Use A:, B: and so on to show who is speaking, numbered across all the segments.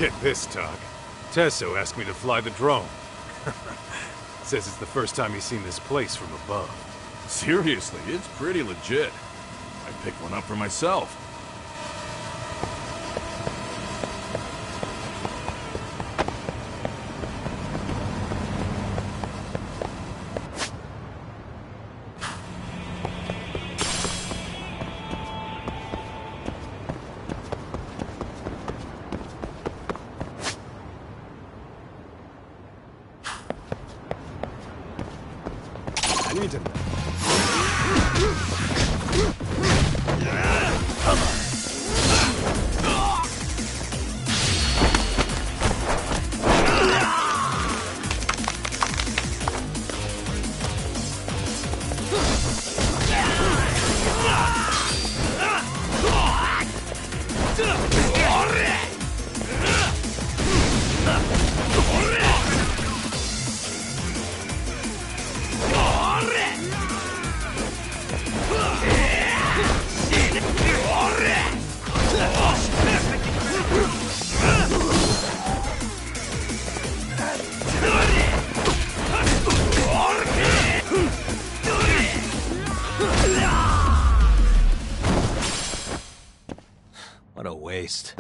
A: Get this, Doc. Tesso asked me to fly the drone. Says it's the first time he's seen this place from above.
B: Seriously, it's pretty legit. I'd pick one up for myself.
A: I need to...
C: What a waste.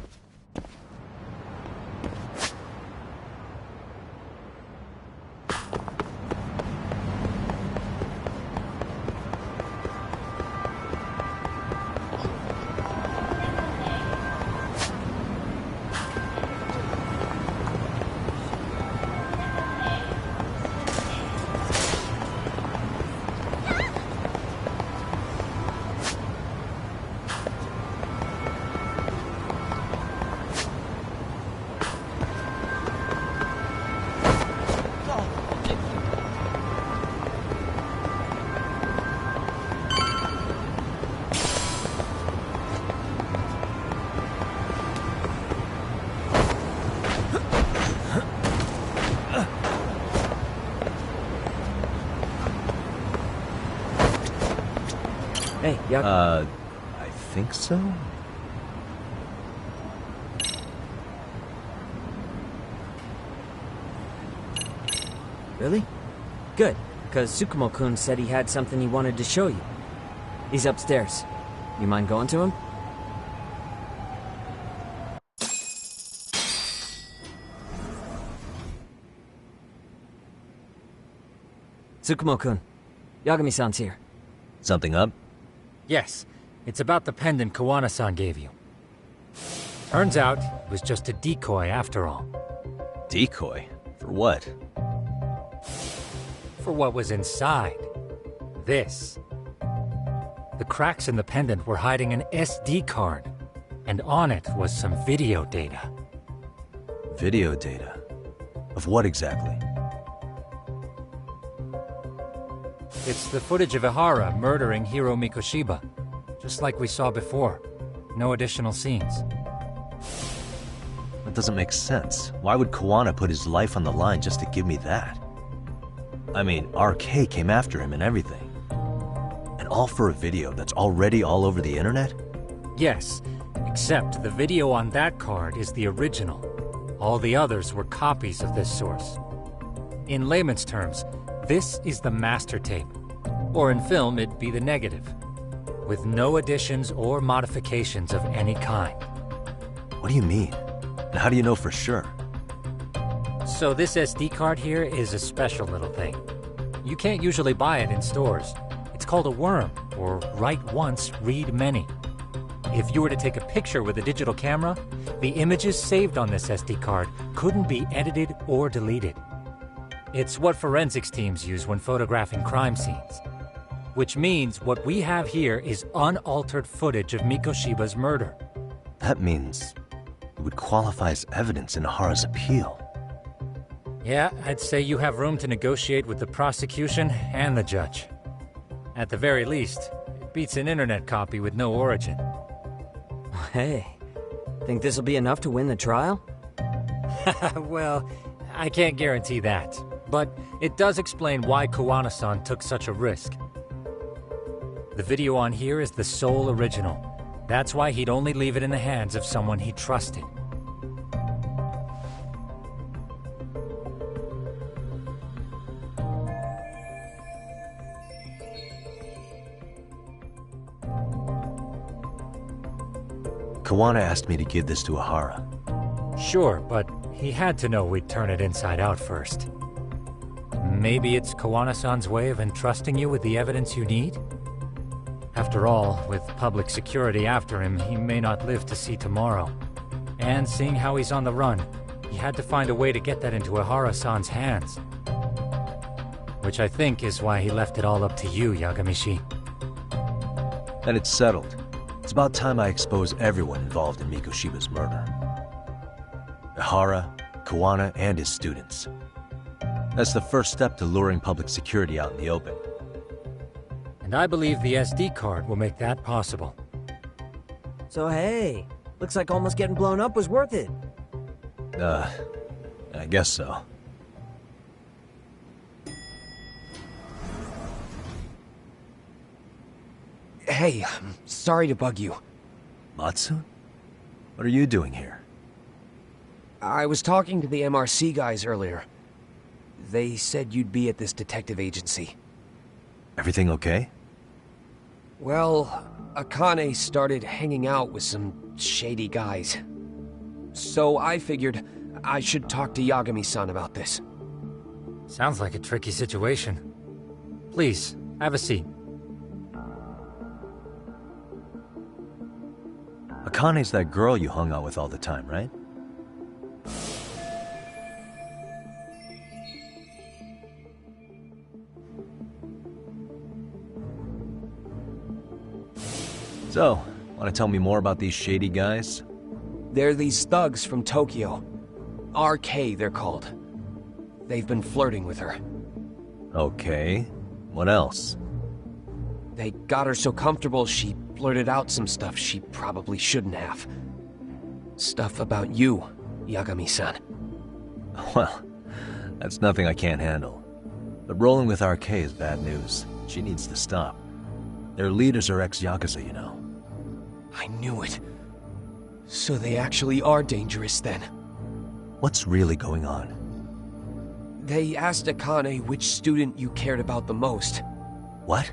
D: Hey, Yuck.
C: I think so?
D: Really? Good, because Tsukumo-kun said he had something he wanted to show you. He's upstairs. You mind going to him? Tsukumo-kun, Yagami-san's here.
C: Something up?
E: Yes, it's about the pendant Kawana-san gave you. Turns out, it was just a decoy after all.
C: Decoy? For what?
E: For what was inside. This. The cracks in the pendant were hiding an SD card, and on it was some video data.
C: Video data? Of what exactly?
E: It's the footage of Ihara murdering Hiro Mikoshiba, just like we saw before. No additional scenes.
C: That doesn't make sense. Why would Kawana put his life on the line just to give me that? I mean, RK came after him and everything. And all for a video that's already all over the internet?
E: Yes, except the video on that card is the original. All the others were copies of this source. In layman's terms, this is the master tape. Or in film, it'd be the negative. With no additions or modifications of any kind.
C: What do you mean? And how do you know for sure?
E: So this SD card here is a special little thing. You can't usually buy it in stores. It's called a worm, or write once, read many. If you were to take a picture with a digital camera, the images saved on this SD card couldn't be edited or deleted. It's what forensics teams use when photographing crime scenes. Which means what we have here is unaltered footage of Mikoshiba's murder.
C: That means it would qualify as evidence in Ihara's appeal.
E: Yeah, I'd say you have room to negotiate with the prosecution and the judge. At the very least, it beats an internet copy with no origin.
D: Hey, think this'll be enough to win the trial?
E: Well, I can't guarantee that. But it does explain why Kawana-san took such a risk. The video on here is the sole original. That's why he'd only leave it in the hands of someone he trusted.
C: Kawana asked me to give this to Ahara.
E: Sure, but he had to know we'd turn it inside out first. Maybe it's Kawana-san's way of entrusting you with the evidence you need? After all, with public security after him, he may not live to see tomorrow. And seeing how he's on the run, he had to find a way to get that into Ahara-san's hands. Which I think is why he left it all up to you, Yagamishi.
C: And it's settled. It's about time I expose everyone involved in Mikoshiba's murder. Ahara, Kawana, and his students. That's the first step to luring public security out in the open.
E: And I believe the SD card will make that possible.
D: So hey, looks like almost getting blown up was worth it.
C: I guess so.
F: Hey, sorry to bug you.
C: Matsu? What are you doing here?
F: I was talking to the MRC guys earlier. They said you'd be at this detective agency.
C: Everything okay?
F: Well, Akane started hanging out with some shady guys. So I figured I should talk to Yagami-san about this.
E: Sounds like a tricky situation. Please, have a seat.
C: Akane's that girl you hung out with all the time, right? So, want to tell me more about these shady guys?
F: They're these thugs from Tokyo. RK, they're called. They've been flirting with her.
C: Okay. What else?
F: They got her so comfortable she blurted out some stuff she probably shouldn't have. Stuff about you, Yagami-san.
C: Well, that's nothing I can't handle. But rolling with RK is bad news. She needs to stop. Their leaders are ex-Yakuza, you know.
F: I knew it. So they actually are dangerous then.
C: What's really going on?
F: They asked Akane which student you cared about the most.
C: What?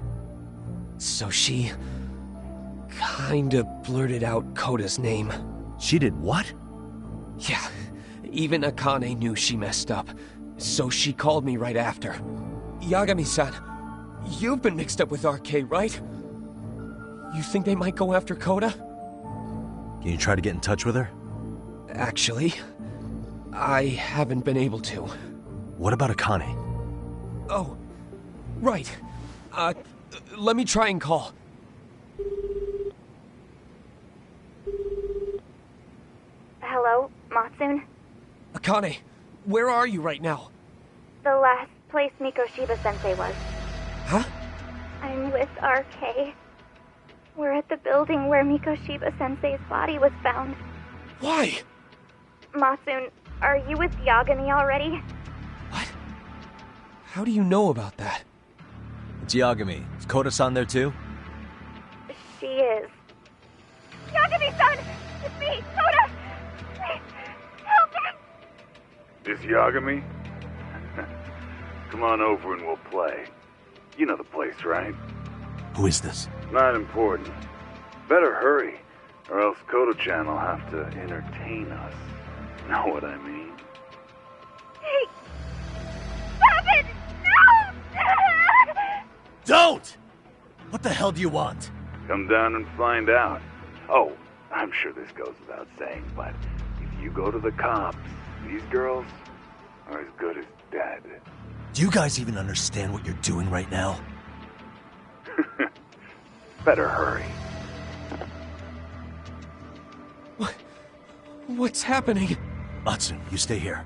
F: So she kinda blurted out Koda's name.
C: She did what?
F: Yeah, even Akane knew she messed up. So she called me right after. Yagami-san, you've been mixed up with RK, right? You think they might go after Koda?
C: Can you try to get in touch with her?
F: Actually, I haven't been able to.
C: What about Akane?
F: Oh, right. Let me try and call.
G: Hello, Matsun?
F: Akane, where are you right now?
G: The last place Mikoshiba-sensei was.
F: Huh?
G: I'm with RK. We're at the building where Mikoshiba-sensei's body was found.
F: Why?
G: Matsun, are you with Yagami already?
F: What? How do you know about that?
C: It's Yagami. Is Koda-san there too?
G: She is. Yagami-san! It's me, Koda! Please, help me!
H: This Yagami? Come on over and we'll play. You know the place, right?
C: Who is this?
H: Not important. Better hurry, or else Kodo-chan will have to entertain us. Know what I mean?
G: Hey! Stop it! No!
C: Don't! What the hell do you want?
H: Come down and find out. Oh, I'm sure this goes without saying, but if you go to the cops, these girls are as good as dead.
C: Do you guys even understand what you're doing right now?
H: Better hurry.
F: What's happening?
C: Matsu, you stay here.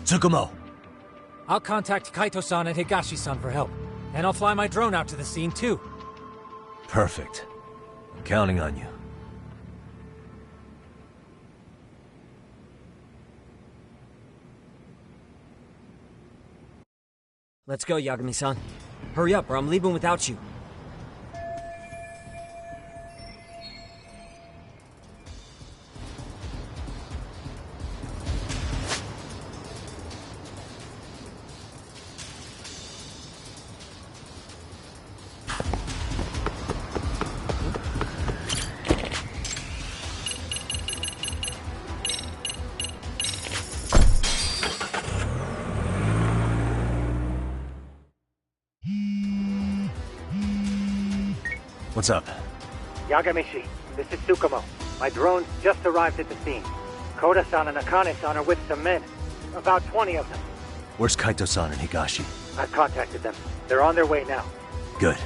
C: Tsukumo!
E: I'll contact Kaito-san and Higashi-san for help. And I'll fly my drone out to the scene, too.
C: Perfect. I'm counting on you.
D: Let's go, Yagami-san. Hurry up, or I'm leaving without you.
C: What's up?
I: Yagamishi, this is Tsukumo. My drones just arrived at the scene. Koda-san and Akane-san are with some men. About 20 of them.
C: Where's Kaito-san and Higashi?
I: I've contacted them. They're on their way now.
C: Good.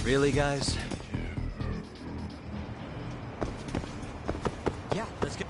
C: Really, guys?
D: Yeah, let's get...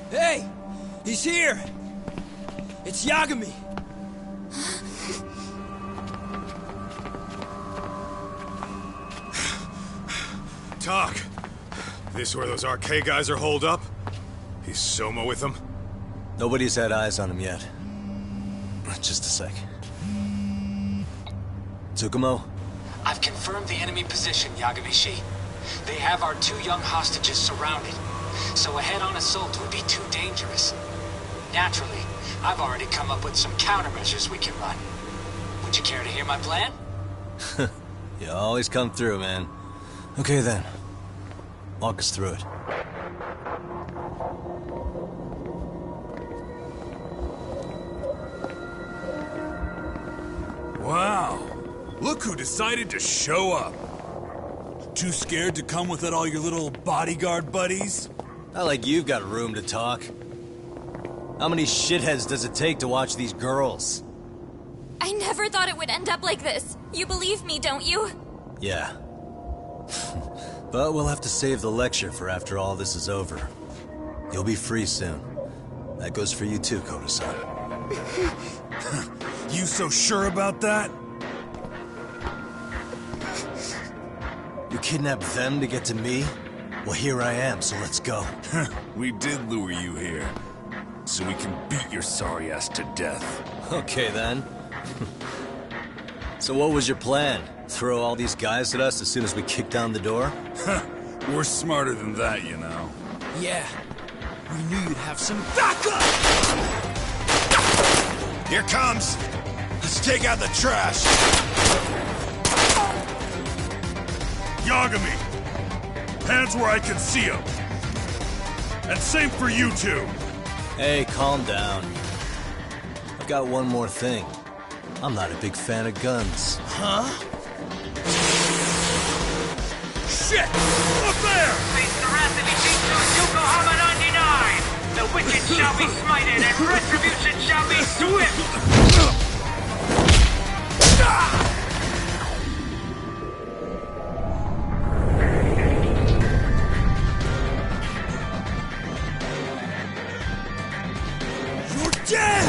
F: Hey! He's here! It's Yagami!
A: Talk. This where those RK guys are holed up? Is Soma with them?
C: Nobody's had eyes on him yet. Just a sec. Tsukumo?
J: I've confirmed the enemy position, Yagamishi. They have our 2 young hostages surrounded, so a head-on assault would be too dangerous. Naturally, I've already come up with some countermeasures we can run. Would you care to hear my plan?
C: You always come through, man. Okay then. Walk us through it.
B: Wow. Look who decided to show up. Too scared to come with all your little bodyguard buddies?
C: Not like you've got room to talk. How many shitheads does it take to watch these girls?
K: I never thought it would end up like this. You believe me, don't you?
C: Yeah. But we'll have to save the lecture for after all this is over. You'll be free soon. That goes for you too, Koda-san.
B: You so sure about that?
C: You kidnapped them to get to me? Well, here I am, so let's go.
B: We did lure you here, so we can beat your sorry ass to death.
C: Okay, then. So what was your plan? Throw all these guys at us as soon as we kick down the door?
B: We're smarter than that, you know.
F: Yeah. We knew you'd have some backup!
B: Here comes! Let's take out the trash! Yagami! Hands where I can see them! And same for you two!
C: Hey, calm down. I've got one more thing. I'm not a big fan of guns.
F: Huh?
B: Shit! Up there!
L: Face the wrath of Ijinsu Yokohama 99! The wicked shall be smited and retribution shall be swift!
F: You're dead!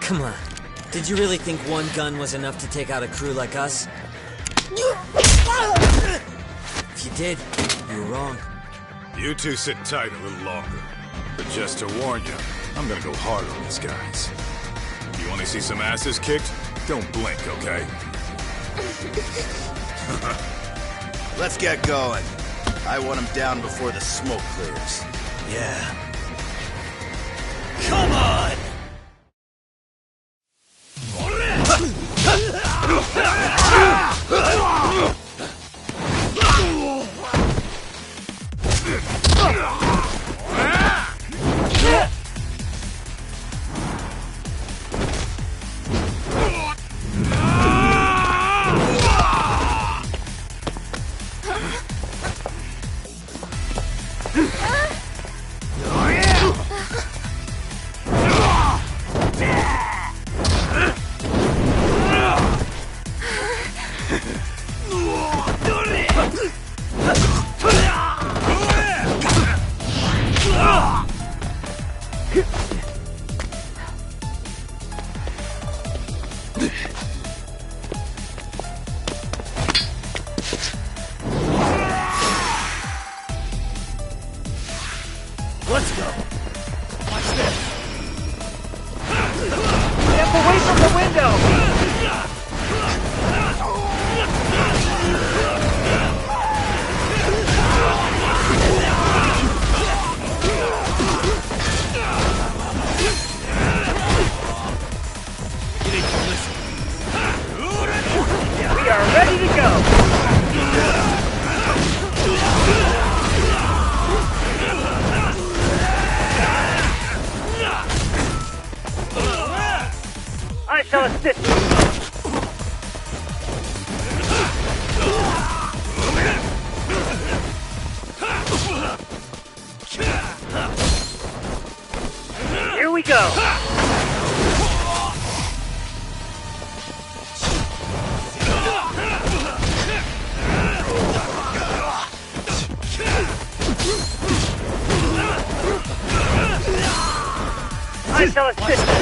D: Come on. Did you really think one gun was enough to take out a crew like us? If you did, you were wrong.
A: You two sit tight a little longer. But just to warn you, I'm gonna go hard on these guys. You wanna see some asses kicked? Don't blink, okay?
M: Let's get going. I want him down before the smoke clears.
C: Yeah. Come on!
I: go! I shall assist you!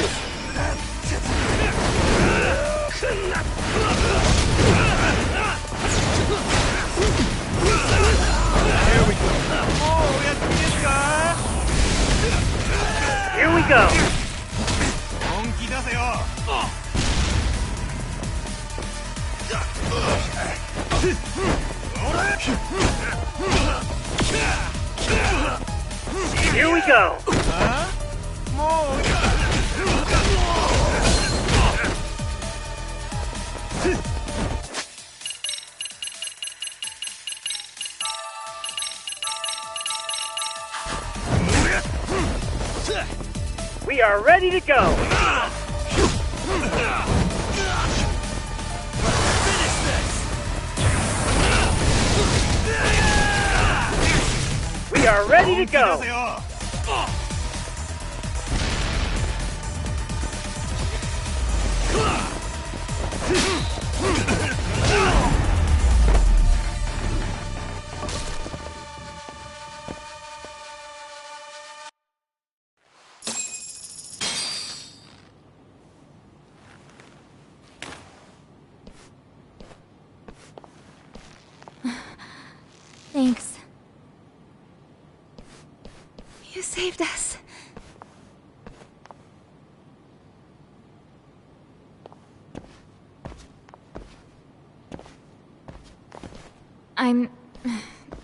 L: Here we go. Oh, yes, this guy.
I: Here we go! Here we go! We are ready to go! We are ready to go!
K: Thanks. You saved us. I'm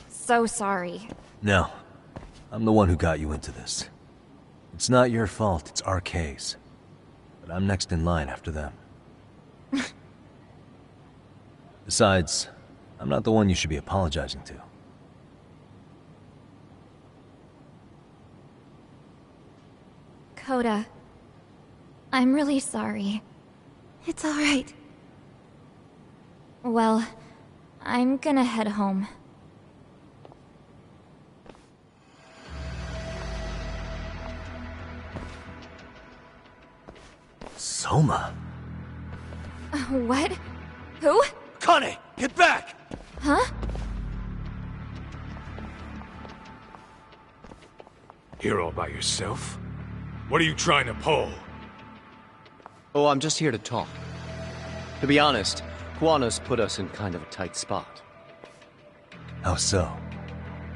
K: so sorry.
C: No. I'm the one who got you into this. It's not your fault, it's RK's. But I'm next in line after them. Besides, I'm not the one you should be apologizing to.
K: Coda, I'm really sorry. It's all right. Well, I'm gonna head home.
C: Soma?
K: What? Who?
A: Kane, get back!
K: Huh?
A: Here all by yourself? What are you trying to pull?
N: Oh, I'm just here to talk. To be honest, Kuwano's put us in kind of a tight spot.
C: How so?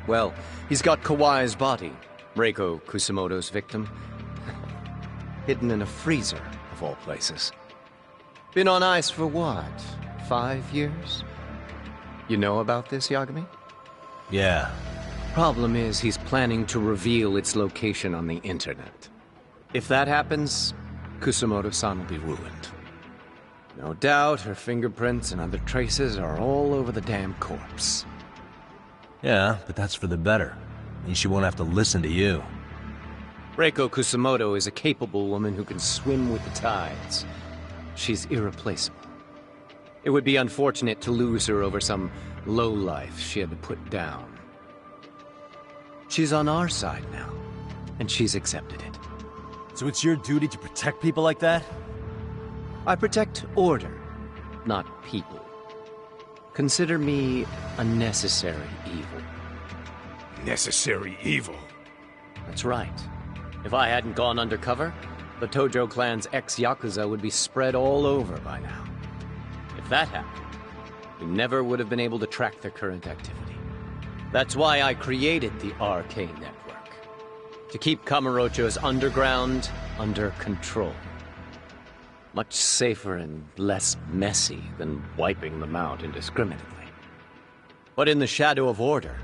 N: Well, he's got Kawaya's body, Reiko Kusamoto's victim, hidden in a freezer, of all places. Been on ice for what, 5 years? You know about this, Yagami?
C: Yeah.
N: Problem is, he's planning to reveal its location on the internet. If that happens, Kusamoto-san will be ruined. No doubt her fingerprints and other traces are all over the damn corpse.
C: Yeah, but that's for the better. Means she won't have to listen to you.
N: Reiko Kusamoto is a capable woman who can swim with the tides. She's irreplaceable. It would be unfortunate to lose her over some lowlife she had to put down. She's on our side now, and she's accepted it.
C: So it's your duty to protect people like that?
N: I protect order, not people. Consider me a necessary evil.
A: Necessary evil?
N: That's right. If I hadn't gone undercover, the Tojo clan's ex-Yakuza would be spread all over by now. If that happened, we never would have been able to track their current activity. That's why I created the RK Network. To keep Kamurocho's underground under control. Much safer and less messy than wiping them out indiscriminately. But in the shadow of order,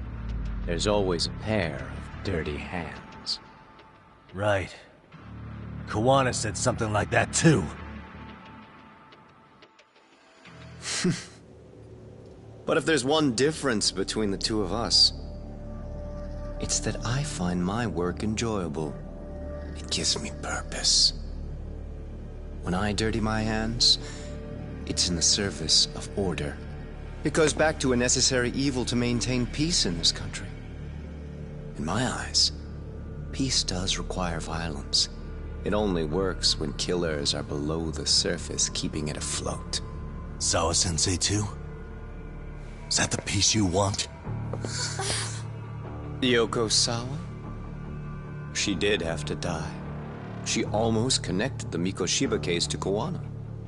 N: there's always a pair of dirty hands.
C: Right. Kuwana said something like that too.
N: But if there's one difference between the two of us, it's that I find my work enjoyable. It gives me purpose. When I dirty my hands, it's in the service of order. It goes back to a necessary evil to maintain peace in this country. In my eyes, peace does require violence. It only works when killers are below the surface, keeping it afloat.
C: Sawa-sensei too? Is that the peace you want?
N: Yoko Sawa? She did have to die. She almost connected the Mikoshiba case to Koana.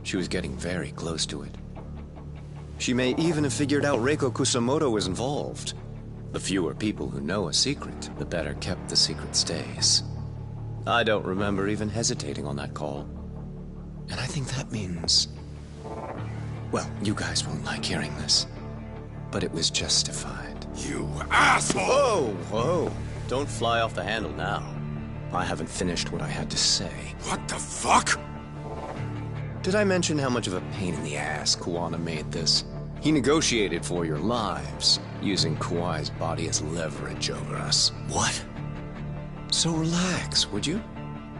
N: She was getting very close to it. She may even have figured out Reiko Kusamoto was involved. The fewer people who know a secret, the better kept the secret stays. I don't remember even hesitating on that call. And I think that means... Well, you guys won't like hearing this, but it was justified.
A: You asshole!
N: Whoa, whoa. Don't fly off the handle now. I haven't finished what I had to say.
A: What the fuck?
N: Did I mention how much of a pain in the ass Kuwana made this? He negotiated for your lives, using Kuai's body as leverage over us.
C: What?
N: So relax, would you?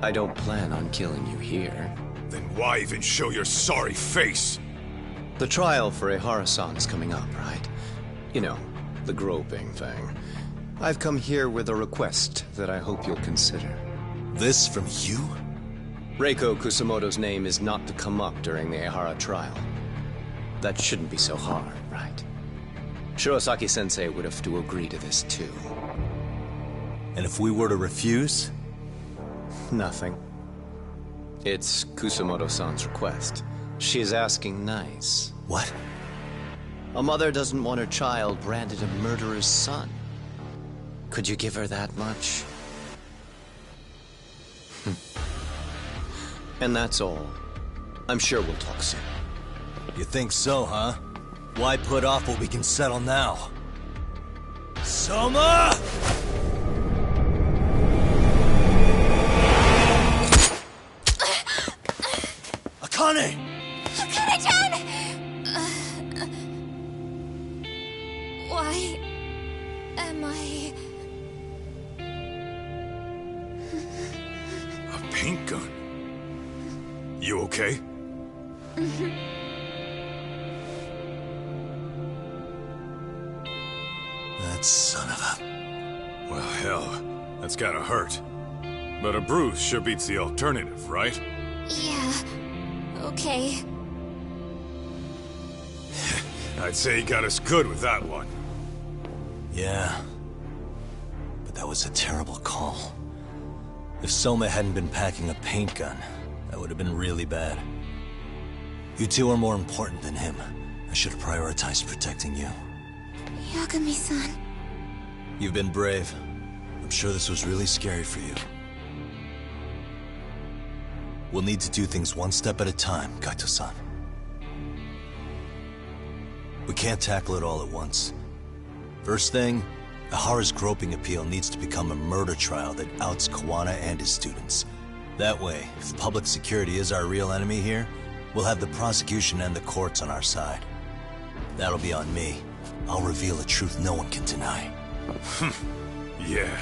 N: I don't plan on killing you here.
A: Then why even show your sorry face?
N: The trial for Ehara-san is coming up, right? You know, the groping thing. I've come here with a request that I hope you'll consider.
C: This from you?
N: Reiko Kusamoto's name is not to come up during the Ehara trial. That shouldn't be so hard, right? Shirosaki-sensei would have to agree to this too.
C: And if we were to refuse?
N: Nothing. It's Kusamoto-san's request. She is asking nice.
C: What?
N: A mother doesn't want her child branded a murderer's son. Could you give her that much? And that's all. I'm sure we'll talk soon.
C: You think so, huh? Why put off what we can settle now? Soma! Akane!
K: Akane-chan! Why am I...
A: A paint gun? You okay?
C: That son of a...
A: Well, hell, that's gotta hurt. But a bruise sure beats the alternative, right?
K: Yeah. Okay.
A: I'd say he got us good with that one.
C: Yeah. But that was a terrible call. If Soma hadn't been packing a paint gun, that would have been really bad. You two are more important than him. I should have prioritized protecting you.
K: Yagami-san.
C: You've been brave. I'm sure this was really scary for you. We'll need to do things one step at a time, Kaito-san. We can't tackle it all at once. First thing, Ehara's groping appeal needs to become a murder trial that outs Kawana and his students. That way, if public security is our real enemy here, we'll have the prosecution and the courts on our side. That'll be on me. I'll reveal a truth no one can deny.
A: Yeah.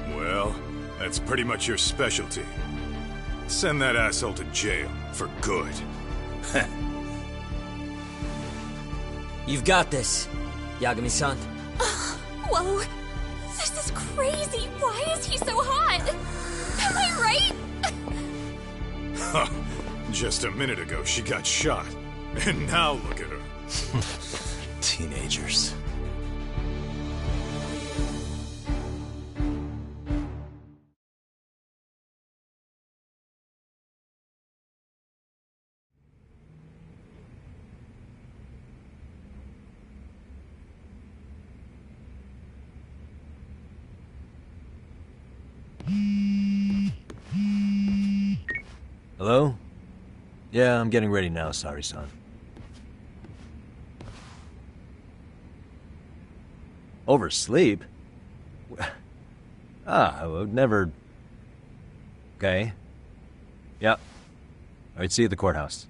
A: Well, that's pretty much your specialty. Send that asshole to jail for good.
D: You've got this, Yagami-san.
K: Whoa. This is crazy. Why is he so hot? Am I right?
A: Huh. Just a minute ago, she got shot. And now look at her.
C: Teenagers. Hello? Yeah, I'm getting ready now, Sari-san. Oversleep? I would never... Okay. Yep. Alright, see you at the courthouse.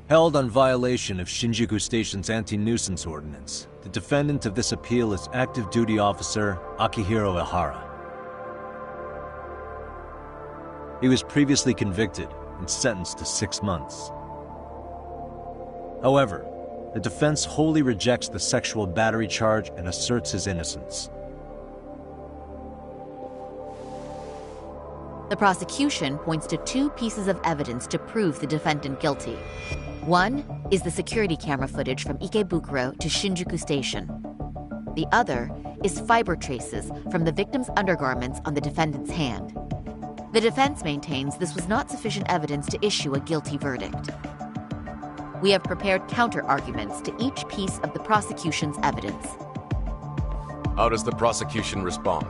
C: Held on violation of Shinjuku Station's anti-nuisance ordinance, the defendant of this appeal is active duty officer Akihiro Ihara. He was previously convicted and sentenced to 6 months. However, the defense wholly rejects the sexual battery charge and asserts his innocence.
O: The prosecution points to 2 pieces of evidence to prove the defendant guilty. One is the security camera footage from Ikebukuro to Shinjuku Station. The other is fiber traces from the victim's undergarments on the defendant's hand. The defense maintains this was not sufficient evidence to issue a guilty verdict. We have prepared counter-arguments to each piece of the prosecution's evidence.
P: How does the prosecution respond?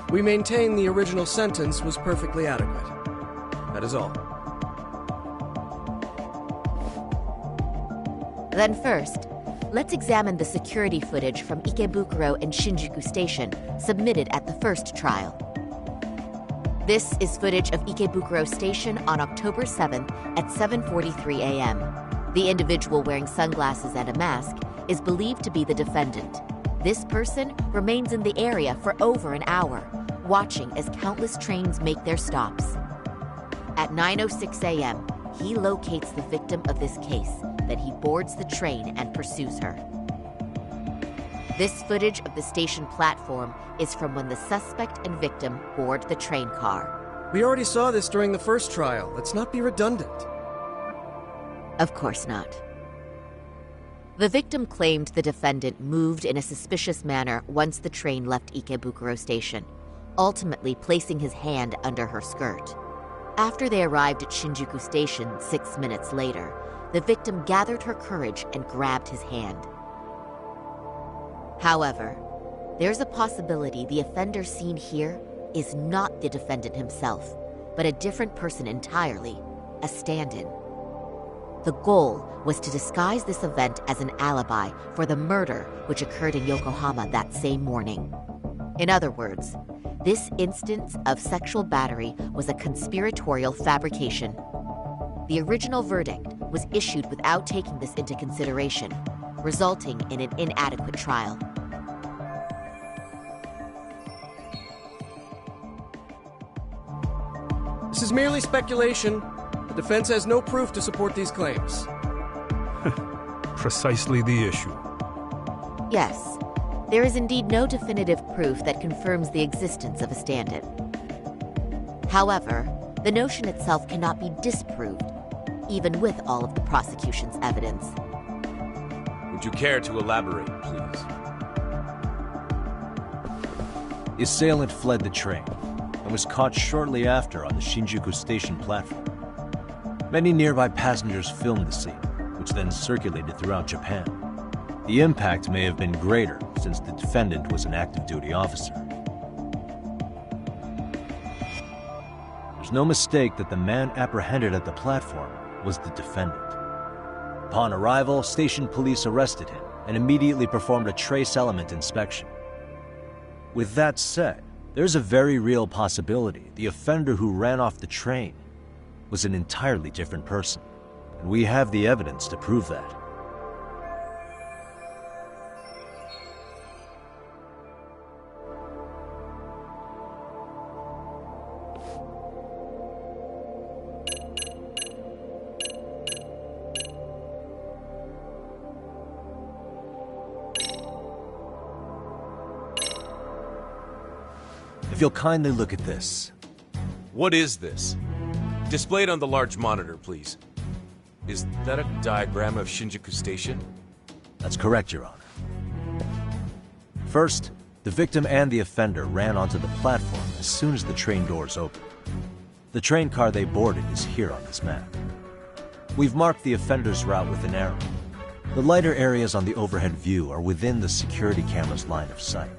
Q: We maintain the original sentence was perfectly adequate. That is all.
O: Then first, let's examine the security footage from Ikebukuro and Shinjuku Station submitted at the first trial. This is footage of Ikebukuro Station on October 7th at 7:43 a.m. The individual wearing sunglasses and a mask is believed to be the defendant. This person remains in the area for over an hour, watching as countless trains make their stops. At 9:06 a.m., he locates the victim of this case, then he boards the train and pursues her. This footage of the station platform is from when the suspect and victim board the train car.
Q: We already saw this during the first trial. Let's not be redundant.
O: Of course not. The victim claimed the defendant moved in a suspicious manner once the train left Ikebukuro Station, ultimately placing his hand under her skirt. After they arrived at Shinjuku Station 6 minutes later, the victim gathered her courage and grabbed his hand. However, there's a possibility the offender seen here is not the defendant himself, but a different person entirely, a stand-in. The goal was to disguise this event as an alibi for the murder which occurred in Yokohama that same morning. In other words, this instance of sexual battery was a conspiratorial fabrication. The original verdict was issued without taking this into consideration, resulting in an inadequate trial.
Q: This is merely speculation. The defense has no proof to support these claims.
R: Precisely the issue.
O: Yes, there is indeed no definitive proof that confirms the existence of a stand-in. However, the notion itself cannot be disproved, even with all of the prosecution's evidence.
P: Would you care to elaborate, please?
C: The assailant fled the train and was caught shortly after on the Shinjuku Station platform. Many nearby passengers filmed the scene, which then circulated throughout Japan. The impact may have been greater since the defendant was an active duty officer. There's no mistake that the man apprehended at the platform was the defendant. Upon arrival, station police arrested him and immediately performed a trace element inspection. With that said, there's a very real possibility the offender who ran off the train was an entirely different person, and we have the evidence to prove that. If you'll kindly look at this.
P: What is this? Displayed on the large monitor, please. Is that a diagram of Shinjuku Station?
C: That's correct, Your Honor. First, the victim and the offender ran onto the platform as soon as the train doors opened. The train car they boarded is here on this map. We've marked the offender's route with an arrow. The lighter areas on the overhead view are within the security camera's line of sight.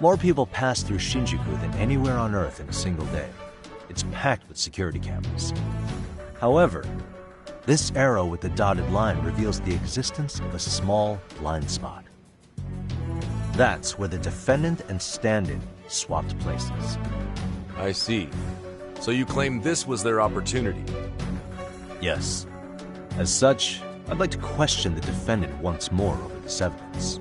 C: More people pass through Shinjuku than anywhere on Earth in a single day. It's packed with security cameras. However, this arrow with the dotted line reveals the existence of a small blind spot. That's where the defendant and stand-in swapped places.
P: I see. So you claim this was their opportunity?
C: Yes. As such, I'd like to question the defendant once more over this evidence.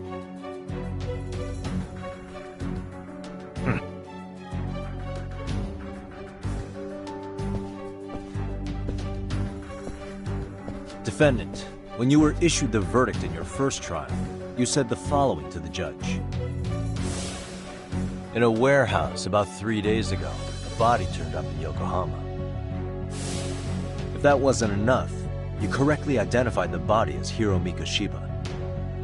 C: Defendant, when you were issued the verdict in your first trial, you said the following to the judge. In a warehouse about 3 days ago, a body turned up in Yokohama. If that wasn't enough, you correctly identified the body as Hiro Mikoshiba,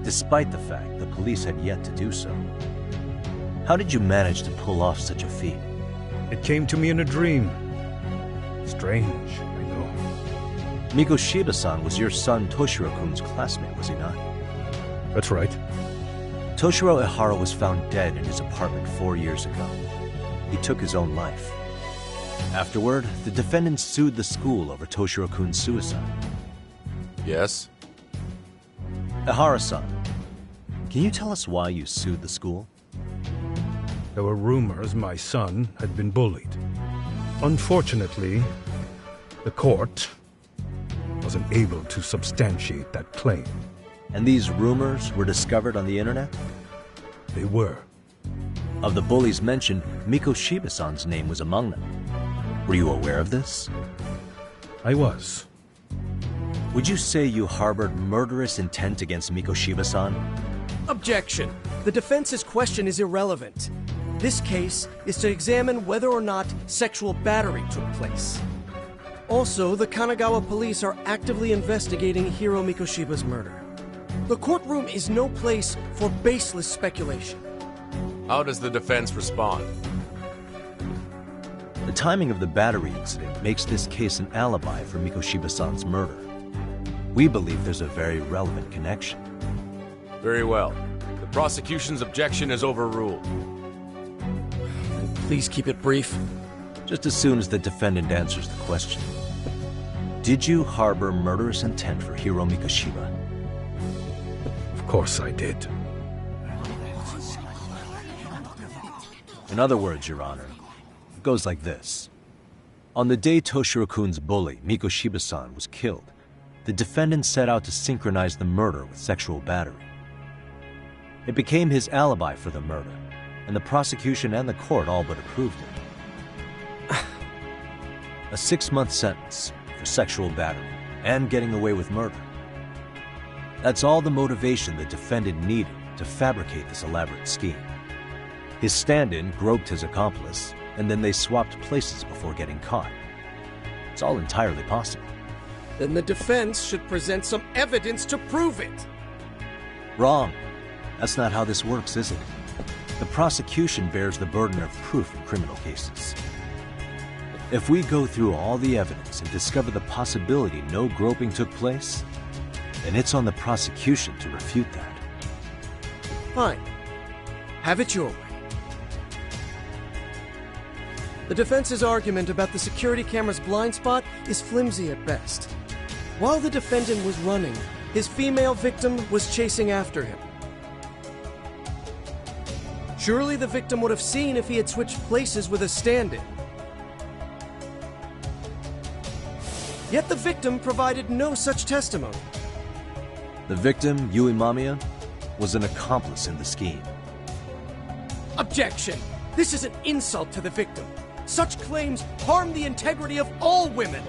C: despite the fact the police had yet to do so. How did you manage to pull off such a feat?
R: It came to me in a dream. Strange, I know.
C: Mikoshiba-san was your son Toshiro-kun's classmate, was he not?
R: That's right.
C: Toshiro Ehara was found dead in his apartment 4 years ago. He took his own life. Afterward, the defendant sued the school over Toshiro-kun's suicide.
P: Yes?
C: Ehara-san, can you tell us why you sued the school?
R: There were rumors my son had been bullied. Unfortunately, the court wasn't able to substantiate that claim.
C: And these rumors were discovered on the internet?
R: They were.
C: Of the bullies mentioned, Mikoshiba-san's name was among them. Were you aware of this?
R: I was.
C: Would you say you harbored murderous intent against Mikoshiba-san?
Q: Objection. The defense's question is irrelevant. This case is to examine whether or not sexual battery took place. Also, the Kanagawa police are actively investigating Hiro Mikoshiba's murder. The courtroom is no place for baseless speculation.
P: How does the defense respond?
C: The timing of the battery incident makes this case an alibi for Mikoshiba-san's murder. We believe there's a very relevant connection.
P: Very well. The prosecution's objection is overruled.
Q: Please keep it brief.
C: Just as soon as the defendant answers the question. Did you harbor murderous intent for Hiro Mikoshiba?
R: Of course I did.
C: In other words, Your Honor, it goes like this. On the day Toshiro-kun's bully, Mikoshiba-san, was killed, the defendant set out to synchronize the murder with sexual battery. It became his alibi for the murder, and the prosecution and the court all but approved it. A 6-month sentence for sexual battery and getting away with murder. That's all the motivation the defendant needed to fabricate this elaborate scheme. His stand-in groped his accomplice, and then they swapped places before getting caught. It's all entirely possible.
Q: Then the defense should present some evidence to prove it.
C: Wrong. That's not how this works, is it? The prosecution bears the burden of proof in criminal cases. If we go through all the evidence and discover the possibility no groping took place, then it's on the prosecution to refute that.
Q: Fine. Have it your way. The defense's argument about the security camera's blind spot is flimsy at best. While the defendant was running, his female victim was chasing after him. Surely the victim would have seen if he had switched places with a stand-in. Yet the victim provided no such testimony.
C: The victim, Yui Mamiya, was an accomplice in the scheme.
Q: Objection! This is an insult to the victim. Such claims harm the integrity of all women.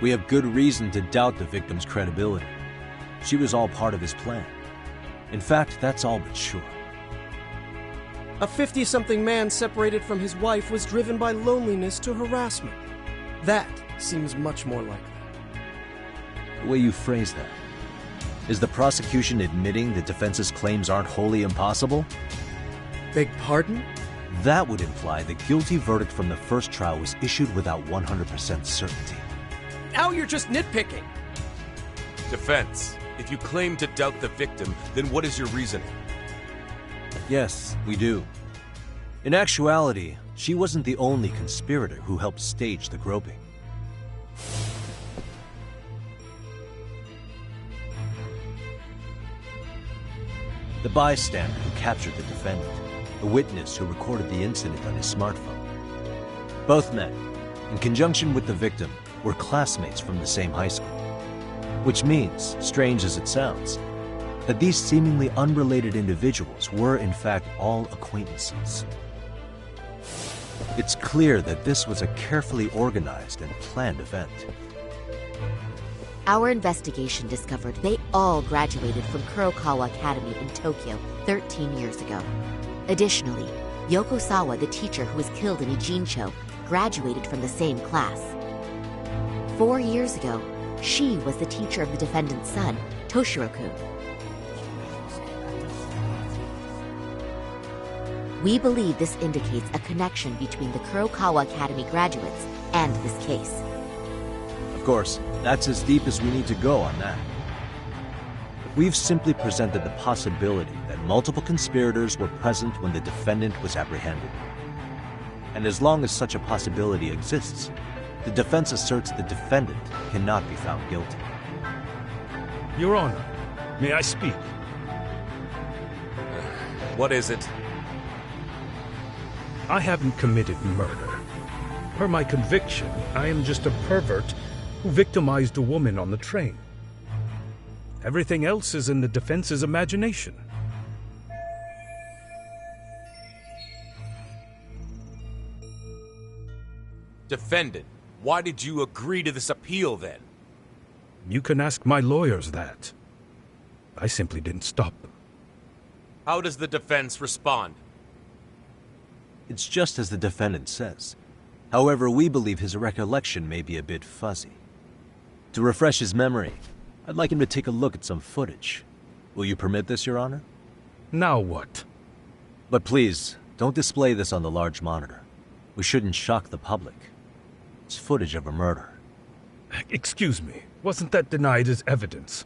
C: We have good reason to doubt the victim's credibility. She was all part of his plan. In fact, that's all but sure.
Q: A 50-something man separated from his wife was driven by loneliness to harassment. That seems much more likely.
C: The way you phrase that. Is the prosecution admitting the defense's claims aren't wholly impossible?
Q: Beg pardon?
C: That would imply the guilty verdict from the first trial was issued without 100% certainty.
Q: Now you're just nitpicking.
P: Defense, if you claim to doubt the victim, then what is your reasoning?
C: Yes, we do. In actuality, she wasn't the only conspirator who helped stage the groping. The bystander who captured the defendant, the witness who recorded the incident on his smartphone. Both men, in conjunction with the victim, were classmates from the same high school. Which means, strange as it sounds, that these seemingly unrelated individuals were in fact all acquaintances. It's clear that this was a carefully organized and planned event.
O: Our investigation discovered they all graduated from Kurokawa Academy in Tokyo 13 years ago. Additionally, Yoko Sawa, the teacher who was killed in Ijincho, graduated from the same class. 4 years ago, she was the teacher of the defendant's son, Toshiro-kun. We believe this indicates a connection between the Kurokawa Academy graduates and this case.
C: Of course, that's as deep as we need to go on that. We've simply presented the possibility that multiple conspirators were present when the defendant was apprehended. And as long as such a possibility exists, the defense asserts the defendant cannot be found guilty.
R: Your Honor, may I speak?
P: What is it?
R: I haven't committed murder. Per my conviction, I am just a pervert who victimized a woman on the train. Everything else is in the defense's imagination.
P: Defendant, why did you agree to this appeal then?
R: You can ask my lawyers that. I simply didn't stop them.
P: How does the defense respond?
C: It's just as the defendant says. However, we believe his recollection may be a bit fuzzy. To refresh his memory, I'd like him to take a look at some footage. Will you permit this, Your Honor?
R: Now what?
C: But please, don't display this on the large monitor. We shouldn't shock the public. It's footage of a murder.
R: Excuse me, wasn't that denied as evidence?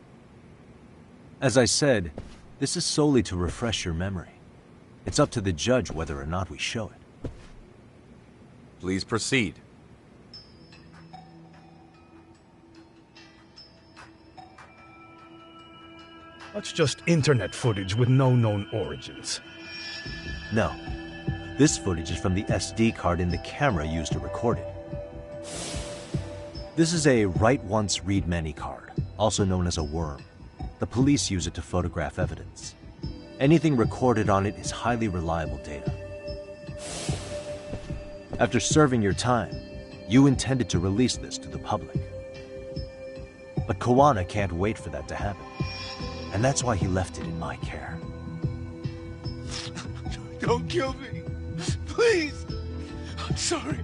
C: As I said, this is solely to refresh your memory. It's up to the judge whether or not we show it.
P: Please proceed.
R: That's just internet footage with no known origins.
C: No. This footage is from the SD card in the camera used to record it. This is a write once, read many card, also known as a worm. The police use it to photograph evidence. Anything recorded on it is highly reliable data. After serving your time, you intended to release this to the public. But Kawana can't wait for that to happen. And that's why he left it in my care.
S: Don't kill me. Please. I'm sorry.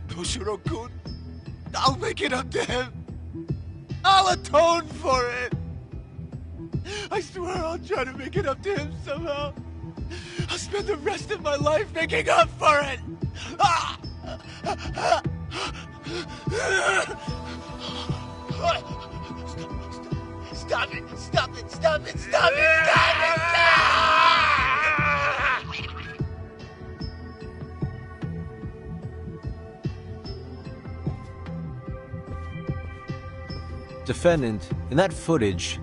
S: Toshiro-kun. I'll make it up to him. I'll atone for it. I swear I'll try to make it up to him somehow. I'll spend the rest of my life making up for it. Stop it! Stop it! Stop it! Stop it! Stop it!
C: Defendant, in that footage,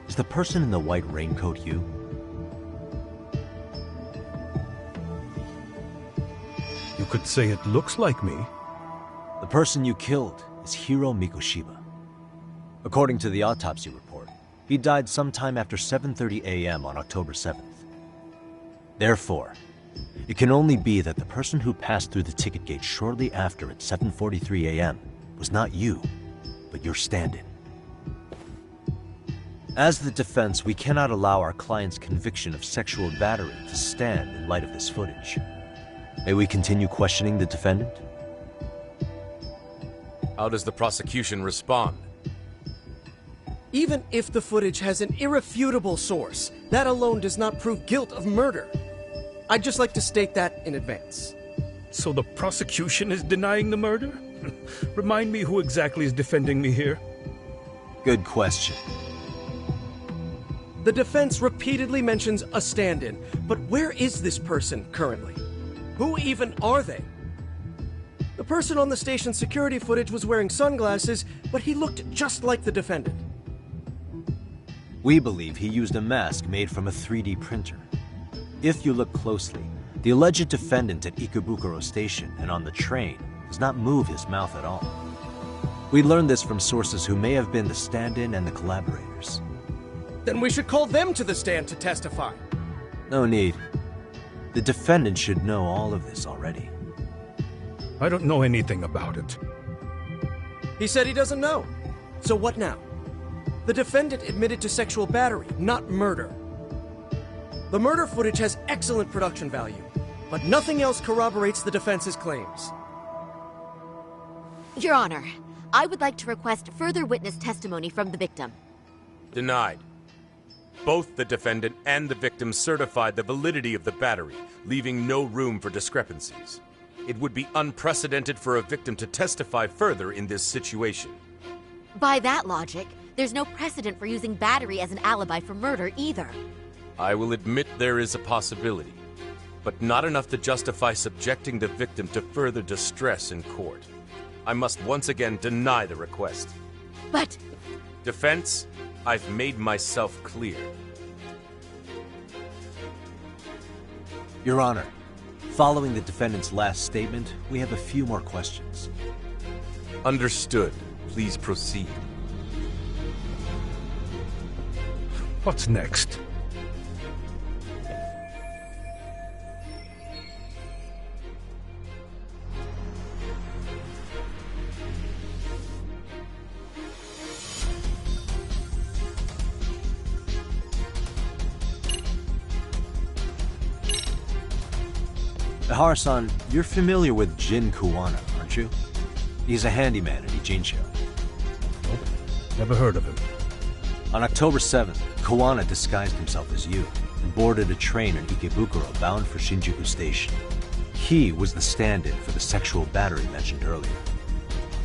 C: is the person in the white raincoat you?
R: You could say it looks like me.
C: The person you killed is Hiro Mikoshiba. According to the autopsy report, he died sometime after 7:30 a.m. on October 7th. Therefore, it can only be that the person who passed through the ticket gate shortly after at 7:43 a.m. was not you, but your stand-in. As the defense, we cannot allow our client's conviction of sexual battery to stand in light of this footage. May we continue questioning the defendant?
P: How does the prosecution respond?
Q: Even if the footage has an irrefutable source, that alone does not prove guilt of murder. I'd just like to state that in advance.
R: So the prosecution is denying the murder? Remind me who exactly is defending me here?
C: Good question.
Q: The defense repeatedly mentions a stand-in, but where is this person currently? Who even are they? The person on the station's security footage was wearing sunglasses, but he looked just like the defendant.
C: We believe he used a mask made from a 3D printer. If you look closely, the alleged defendant at Ikebukuro Station and on the train does not move his mouth at all. We learned this from sources who may have been the stand-in and the collaborators.
Q: Then we should call them to the stand to testify.
C: No need. The defendant should know all of this already.
R: I don't know anything about it.
Q: He said he doesn't know. So what now? The defendant admitted to sexual battery, not murder. The murder footage has excellent production value, but nothing else corroborates the defense's claims.
O: Your Honor, I would like to request further witness testimony from the victim.
P: Denied. Both the defendant and the victim certified the validity of the battery, leaving no room for discrepancies. It would be unprecedented for a victim to testify further in this situation.
O: By that logic, there's no precedent for using battery as an alibi for murder either.
P: I will admit there is a possibility, but not enough to justify subjecting the victim to further distress in court. I must once again deny the request.
O: But...
P: Defense, I've made myself clear.
C: Your Honor, following the defendant's last statement, we have a few more questions.
P: Understood. Please proceed.
R: What's next?
C: Ihara-san, you're familiar with Jin Kuwana, aren't you? He's a handyman at Ijincho.
R: Nope, never heard of him.
C: On October 7th, Kuwana disguised himself as you and boarded a train in Ikebukuro bound for Shinjuku Station. He was the stand-in for the sexual battery mentioned earlier.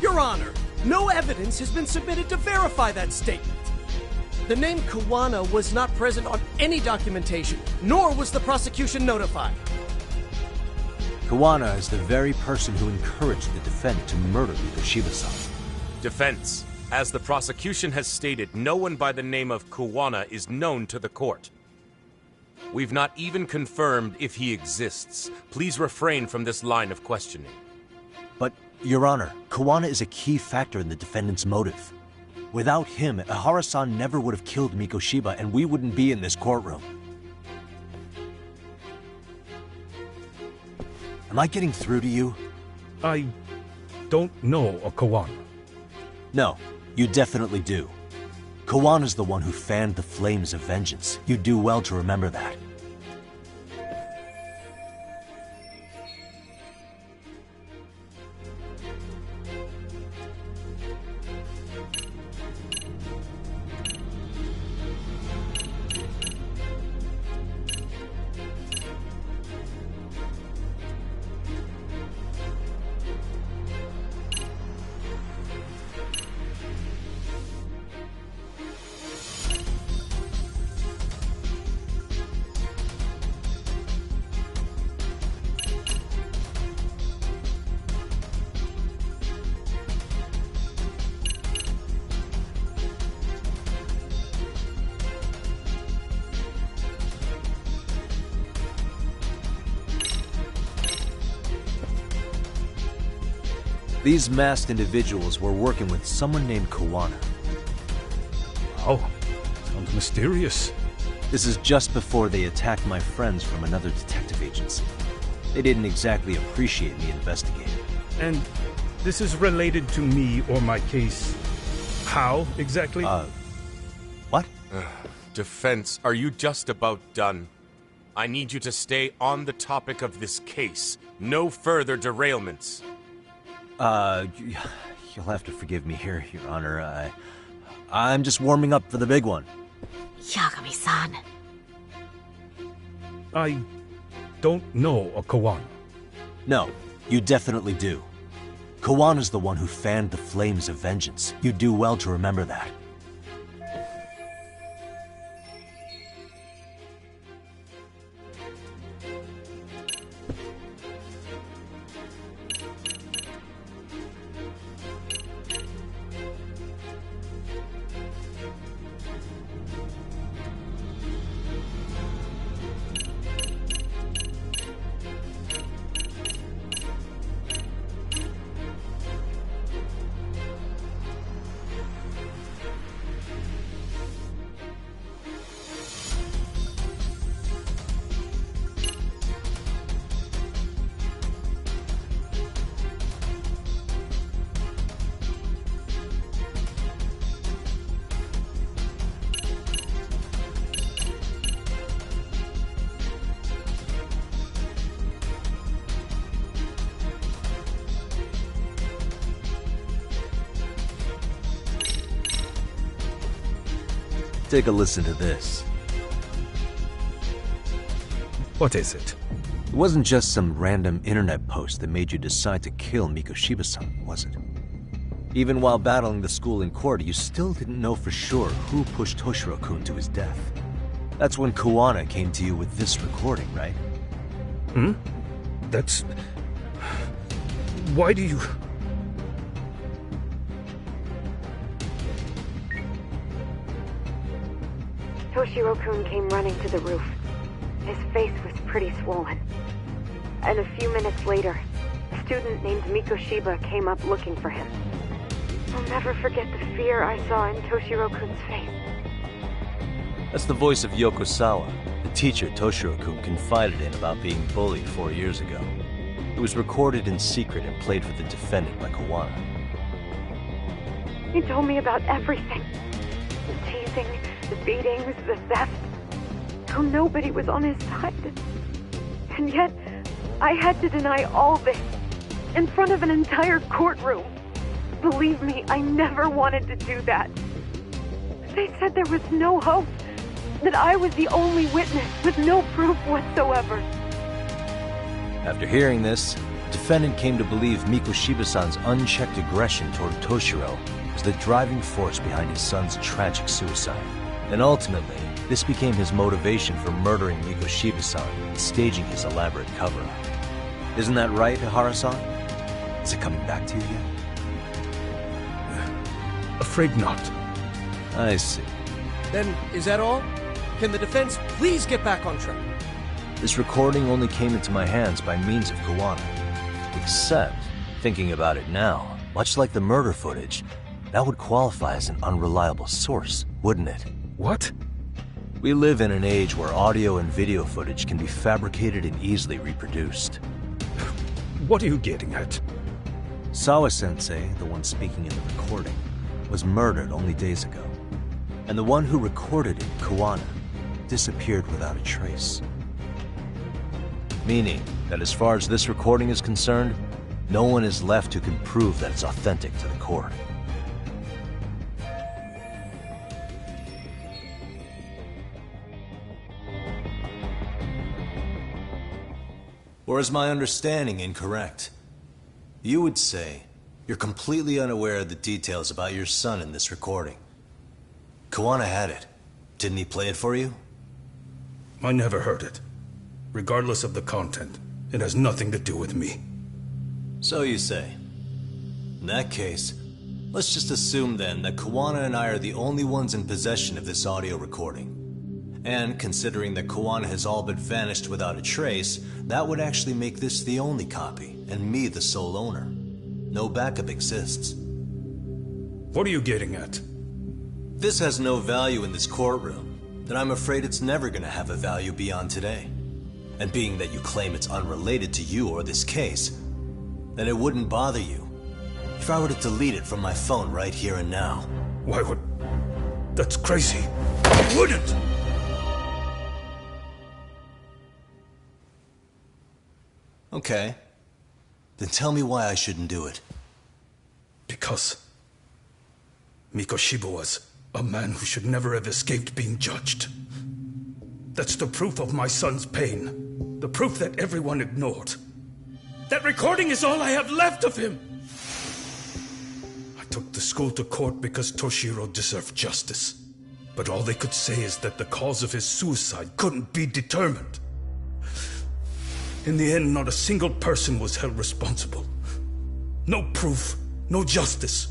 Q: Your Honor, no evidence has been submitted to verify that statement. The name Kuwana was not present on any documentation, nor was the prosecution notified.
C: Kuwana is the very person who encouraged the defendant to murder Mikoshiba-san.
P: Defense, as the prosecution has stated, no one by the name of Kuwana is known to the court. We've not even confirmed if he exists. Please refrain from this line of questioning.
C: But, Your Honor, Kuwana is a key factor in the defendant's motive. Without him, Ihara-san never would have killed Mikoshiba, and we wouldn't be in this courtroom. Am I getting through to you?
R: I don't know a Kuwana.
C: No, you definitely do. Kawana's the one who fanned the flames of vengeance. You do well to remember that. These masked individuals were working with someone named Kuwana.
R: Oh, sounds mysterious.
C: This is just before they attacked my friends from another detective agency. They didn't exactly appreciate me investigating.
R: And this is related to me or my case? How, exactly?
C: What?
P: Defense, are you just about done? I need you to stay on the topic of this case. No further derailments.
C: You'll have to forgive me here, Your Honor. I'm just warming up for the big one.
O: Yagami-san.
R: I don't know a Kawana.
C: No, you definitely do. Kawana's the one who fanned the flames of vengeance. You do well to remember that. Take a listen to this.
R: What is it?
C: It wasn't just some random internet post that made you decide to kill Mikoshiba-san, was it? Even while battling the school in court, you still didn't know for sure who pushed Toshiro-kun to his death. That's when Kawana came to you with this recording, right?
R: That's... Why do you...
T: Toshiro-kun came running to the roof. His face was pretty swollen. And a few minutes later, a student named Mikoshiba came up looking for him. I'll never forget the fear I saw in Toshiro-kun's face.
C: That's the voice of Yokosawa, the teacher Toshiro-kun confided in about being bullied 4 years ago. It was recorded in secret and played for the defendant by Kawana.
T: He told me about everything. The teasing, the beatings, the theft. How nobody was on his side. And yet, I had to deny all this in front of an entire courtroom. Believe me, I never wanted to do that. They said there was no hope, that I was the only witness with no proof whatsoever.
C: After hearing this, the defendant came to believe Mikoshiba-san's unchecked aggression toward Toshiro was the driving force behind his son's tragic suicide. And ultimately, this became his motivation for murdering Mikoshiba-san and staging his elaborate cover-up. Isn't that right, Ihara-san? Is it coming back to you yet?
R: Afraid not.
C: I see.
Q: Then, is that all? Can the defense please get back on track?
C: This recording only came into my hands by means of Kawana. Except, thinking about it now, much like the murder footage, that would qualify as an unreliable source, wouldn't it?
R: What?
C: We live in an age where audio and video footage can be fabricated and easily reproduced.
R: What are you getting at?
C: Sawa-sensei, the one speaking in the recording, was murdered only days ago. And the one who recorded it, Kawana, disappeared without a trace. Meaning that as far as this recording is concerned, no one is left who can prove that it's authentic to the court. Or is my understanding incorrect? You would say you're completely unaware of the details about your son in this recording. Kawana had it. Didn't he play it for you?
R: I never heard it. Regardless of the content, it has nothing to do with me.
C: So you say. In that case, let's just assume then that Kawana and I are the only ones in possession of this audio recording. And considering that Kawana has all but vanished without a trace, that would actually make this the only copy, and me the sole owner. No backup exists.
R: What are you getting at?
C: This has no value in this courtroom, then I'm afraid it's never gonna have a value beyond today. And being that you claim it's unrelated to you or this case, then it wouldn't bother you if I were to delete it from my phone right here and now.
R: Why would... That's crazy. I wouldn't!
C: Okay. Then tell me why I shouldn't do it.
R: Because Mikoshiba was a man who should never have escaped being judged. That's the proof of my son's pain. The proof that everyone ignored. That recording is all I have left of him! I took the school to court because Toshiro deserved justice. But all they could say is that the cause of his suicide couldn't be determined. In the end, not a single person was held responsible. No proof, no justice.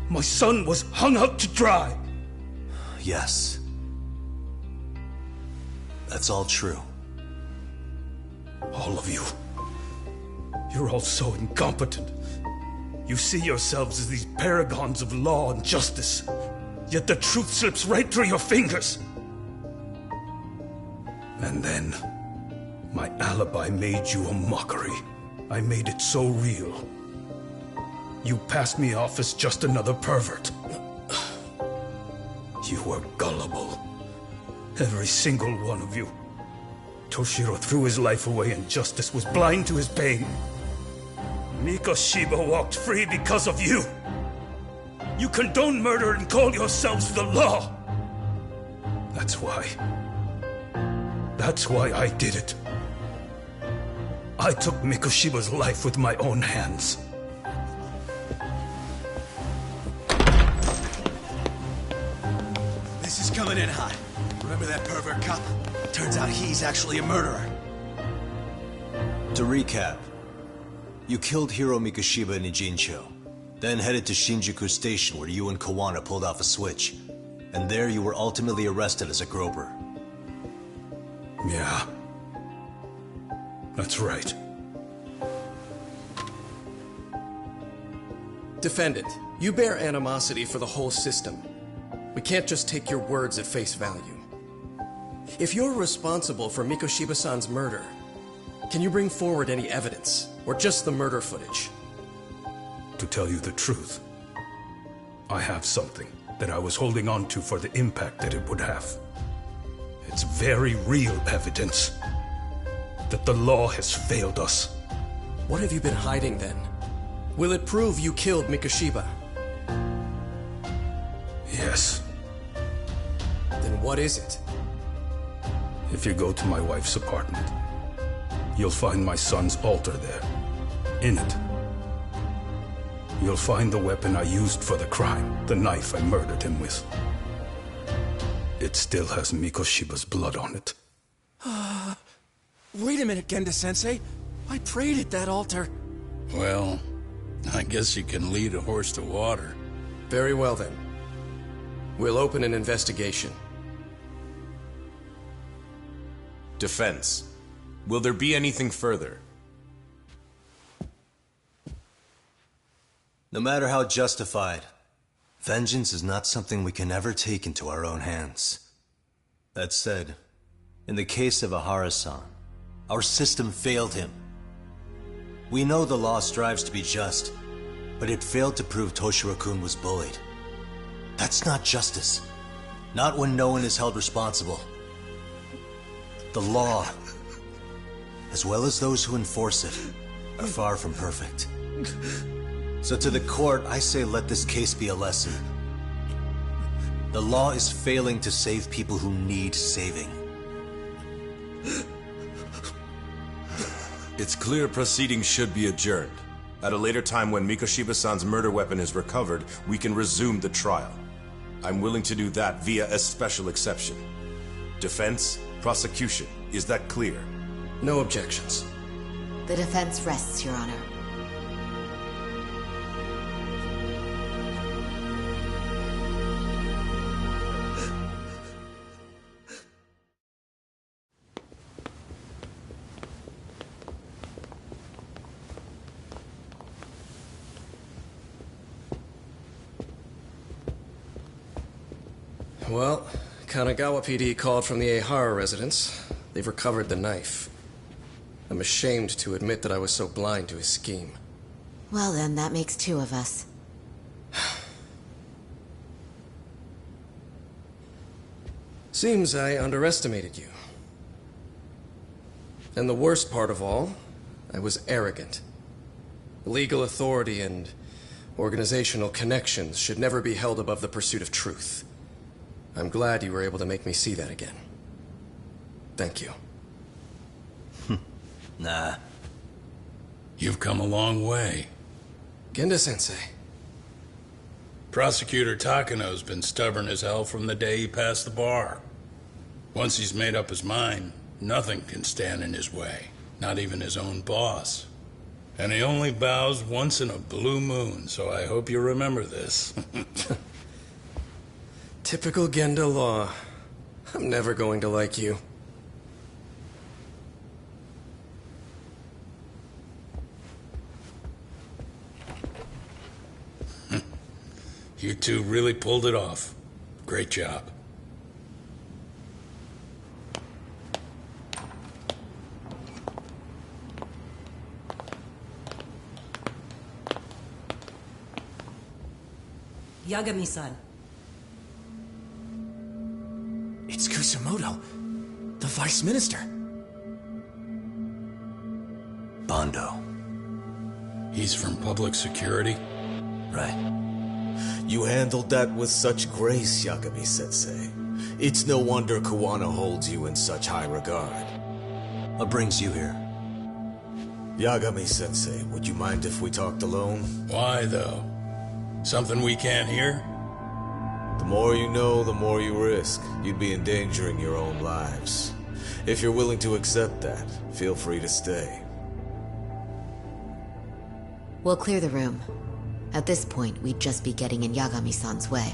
R: My son was hung out to dry.
C: Yes. That's all true.
R: All of you. You're all so incompetent. You see yourselves as these paragons of law and justice. Yet the truth slips right through your fingers. And then, my alibi made you a mockery. I made it so real. You passed me off as just another pervert. You were gullible. Every single one of you. Toshiro threw his life away and justice was blind to his pain. Mikoshiba walked free because of you. You condone murder and call yourselves the law. That's why I did it. I took Mikoshiba's life with my own hands.
M: This is coming in hot. Remember that pervert cop? Turns out he's actually a murderer.
C: To recap, you killed Hiro Mikoshiba in Ijincho, then headed to Shinjuku Station where you and Kawana pulled off a switch. And there you were ultimately arrested as a groper.
R: Yeah. That's right.
Q: Defendant, you bear animosity for the whole system. We can't just take your words at face value. If you're responsible for Mikoshiba-san's murder, can you bring forward any evidence, or just the murder footage?
R: To tell you the truth, I have something that I was holding on to for the impact that it would have. It's very real evidence that the law has failed us.
Q: What have you been hiding then? Will it prove you killed Mikoshiba?
R: Yes.
Q: Then what is it?
R: If you go to my wife's apartment, you'll find my son's altar there. In it, you'll find the weapon I used for the crime, the knife I murdered him with. It still has Mikoshiba's blood on it.
Q: Wait a minute, Genda-sensei. I prayed at that altar.
U: Well, I guess you can lead a horse to water.
Q: Very well then. We'll open an investigation.
P: Defense. Will there be anything further?
C: No matter how justified, vengeance is not something we can ever take into our own hands. That said, in the case of Ahara-san, our system failed him. We know the law strives to be just, but it failed to prove Toshiro-kun was bullied. That's not justice. Not when no one is held responsible. The law, as well as those who enforce it, are far from perfect. So to the court, I say let this case be a lesson. The law is failing to save people who need saving.
P: It's clear proceedings should be adjourned. At a later time when Mikoshiba-san's murder weapon is recovered, we can resume the trial. I'm willing to do that via a special exception. Defense, prosecution, is that clear?
Q: No objections.
O: The defense rests, Your Honor.
Q: Well, Kanagawa PD called from the Ehara residence. They've recovered the knife. I'm ashamed to admit that I was so blind to his scheme.
O: Well then, that makes two of us.
Q: Seems I underestimated you. And the worst part of all, I was arrogant. Legal authority and organizational connections should never be held above the pursuit of truth. I'm glad you were able to make me see that again. Thank you.
U: Nah. You've come a long way.
Q: Genda-sensei.
U: Prosecutor Takano's been stubborn as hell from the day he passed the bar. Once he's made up his mind, nothing can stand in his way, not even his own boss. And he only bows once in a blue moon, so I hope you remember this.
Q: Typical Genda law. I'm never going to like you.
U: You two really pulled it off. Great job.
G: Yagami-san.
V: It's Kusumoto, the Vice Minister.
U: Bondo. He's from public security?
V: Right. You handled that with such grace, Yagami-sensei. It's no wonder Kuwana holds you in such high regard.
C: What brings you here?
V: Yagami-sensei, would you mind if we talked alone?
U: Why, though? Something we can't hear?
V: The more you know, the more you risk. You'd be endangering your own lives. If you're willing to accept that, feel free to stay.
O: We'll clear the room. At this point, we'd just be getting in Yagami-san's way.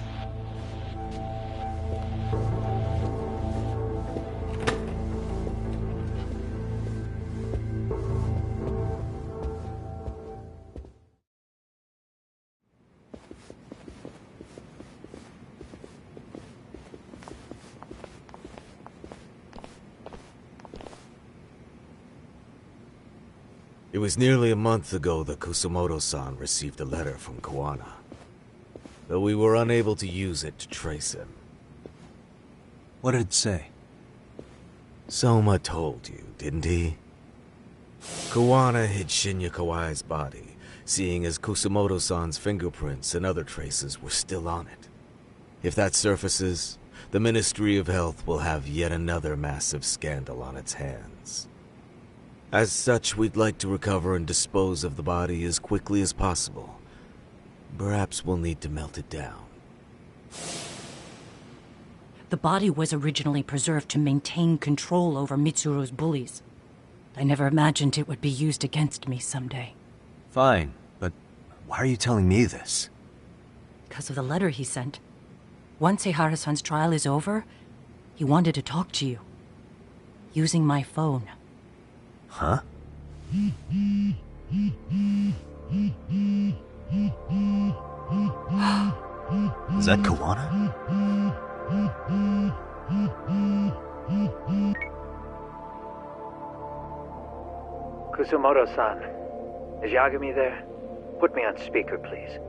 V: It was nearly a month ago that Kusumoto-san received a letter from Kuwana, though we were unable to use it to trace him.
C: What did it say?
V: Soma told you, didn't he? Kuwana hid Shinya Kawai's body, seeing as Kusumoto-san's fingerprints and other traces were still on it. If that surfaces, the Ministry of Health will have yet another massive scandal on its hands. As such, we'd like to recover and dispose of the body as quickly as possible. Perhaps we'll need to melt it down.
G: The body was originally preserved to maintain control over Mitsuru's bullies. I never imagined it would be used against me someday.
C: Fine, but why are you telling me this?
G: Because of the letter he sent. Once Eihara-san's trial is over, he wanted to talk to you. Using my phone.
C: Huh? Is that Kuwana?
I: Kusumoto-san, is Yagami there? Put me on speaker, please.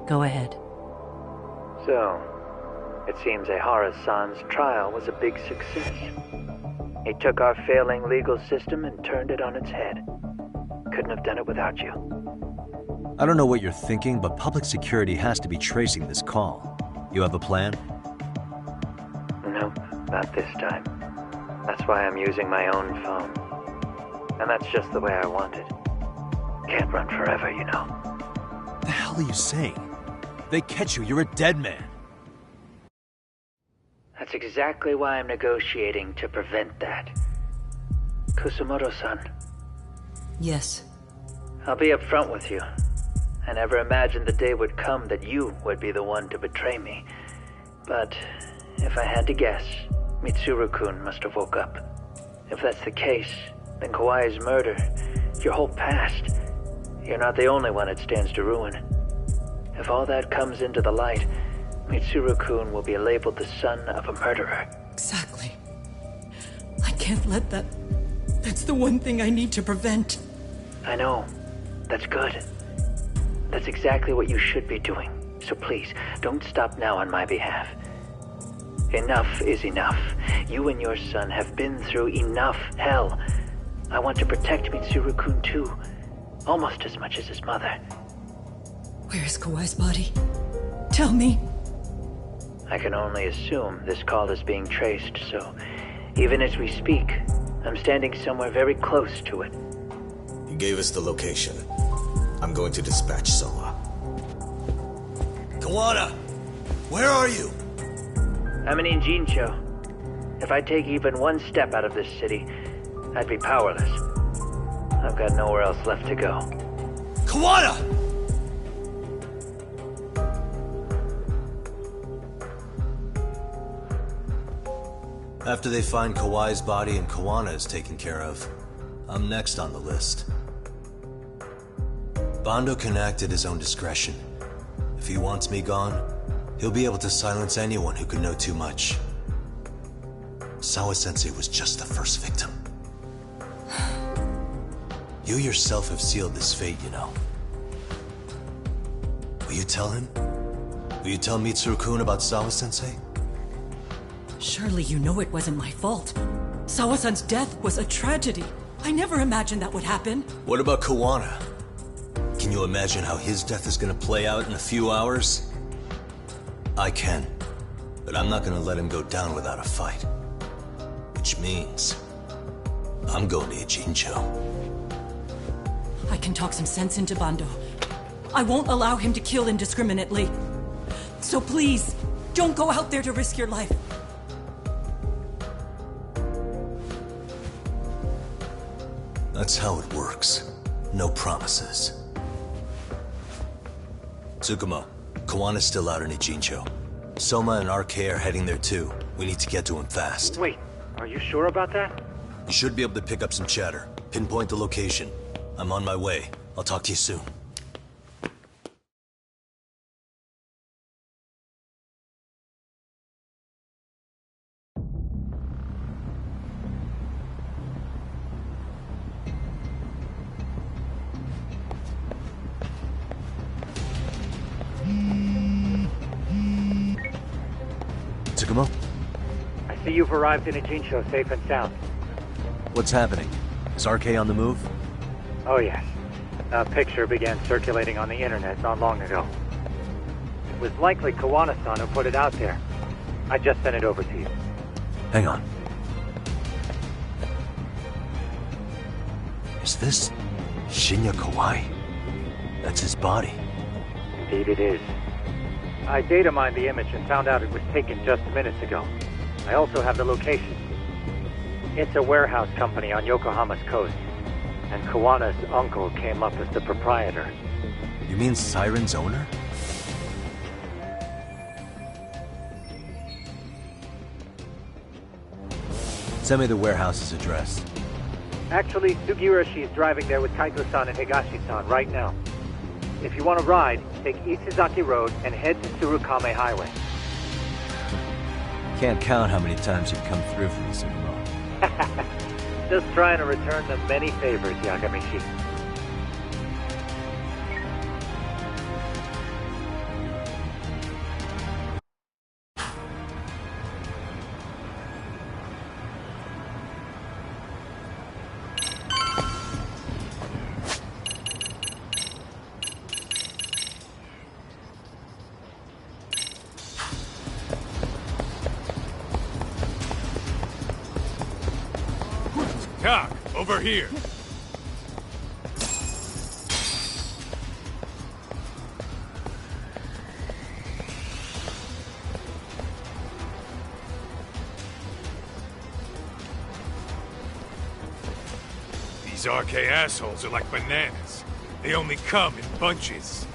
G: Go ahead.
I: So, it seems Eihara-san's trial was a big success. He took our failing legal system and turned it on its head. Couldn't have done it without you.
C: I don't know what you're thinking, but public security has to be tracing this call. You have a plan?
I: Nope, not this time. That's why I'm using my own phone. And that's just the way I want it. Can't run forever, you know.
C: What the hell are you saying? If they catch you, you're a dead man.
I: That's exactly why I'm negotiating to prevent that. Kusumoto-san.
G: Yes.
I: I'll be upfront with you. I never imagined the day would come that you would be the one to betray me. But if I had to guess, Mitsuru-kun must have woke up. If that's the case, then Kawai's murder, your whole past, you're not the only one it stands to ruin. If all that comes into the light, Mitsuru-kun will be labeled the son of a murderer.
G: Exactly. I can't let that... That's the one thing I need to prevent.
I: I know. That's good. That's exactly what you should be doing. So please, don't stop now on my behalf. Enough is enough. You and your son have been through enough hell. I want to protect Mitsuru-kun too. Almost as much as his mother.
G: Where is Kawai's body? Tell me.
I: I can only assume this call is being traced, so even as we speak, I'm standing somewhere very close to it.
V: You gave us the location. I'm going to dispatch Soma.
M: Kawana! Where are you?
I: I'm in Injincho. If I take even one step out of this city, I'd be powerless. I've got nowhere else left to go.
M: Kawana!
C: After they find Kawai's body and Kawana is taken care of, I'm next on the list. Bando can act at his own discretion. If he wants me gone, he'll be able to silence anyone who could know too much. Sawa-sensei was just the first victim. You yourself have sealed this fate, you know. Will you tell him? Will you tell Mitsuru-kun about Sawa-sensei?
G: Surely you know it wasn't my fault. Sawa-san's death was a tragedy. I never imagined that would happen.
C: What about Kawana? Can you imagine how his death is gonna play out in a few hours? I can, but I'm not gonna let him go down without a fight. Which means, I'm going to Ijincho.
G: I can talk some sense into Bando. I won't allow him to kill indiscriminately. So please, don't go out there to risk your life.
C: That's how it works. No promises. Tsukumo, Kawana's still out in Ijincho. Soma and RK are heading there too. We need to get to him fast.
E: Wait, are you sure about that?
C: You should be able to pick up some chatter. Pinpoint the location. I'm on my way. I'll talk to you soon. Tsukumo?
E: I see you've arrived in Ijincho safe and sound.
C: What's happening? Is RK on the move?
E: Oh yes. A picture began circulating on the internet not long ago. It was likely Kawana-san who put it out there. I just sent it over to you.
C: Hang on. Is this Shinya Kawai? That's his body.
E: Indeed it is. I data mined the image and found out it was taken just minutes ago. I also have the location. It's a warehouse company on Yokohama's coast, and Kawana's uncle came up as the proprietor.
C: You mean Siren's owner? Send me the warehouse's address.
E: Actually, Sugiurashi is driving there with Kaito-san and Higashi-san right now. If you want to ride, take Isizaki Road and head to Tsurukame Highway.
C: Can't count how many times you've come through for me, Tsukumo.
E: Just trying to return the many favors, Yagamishi.
A: Doc, over here. These RK assholes are like bananas. They only come in bunches.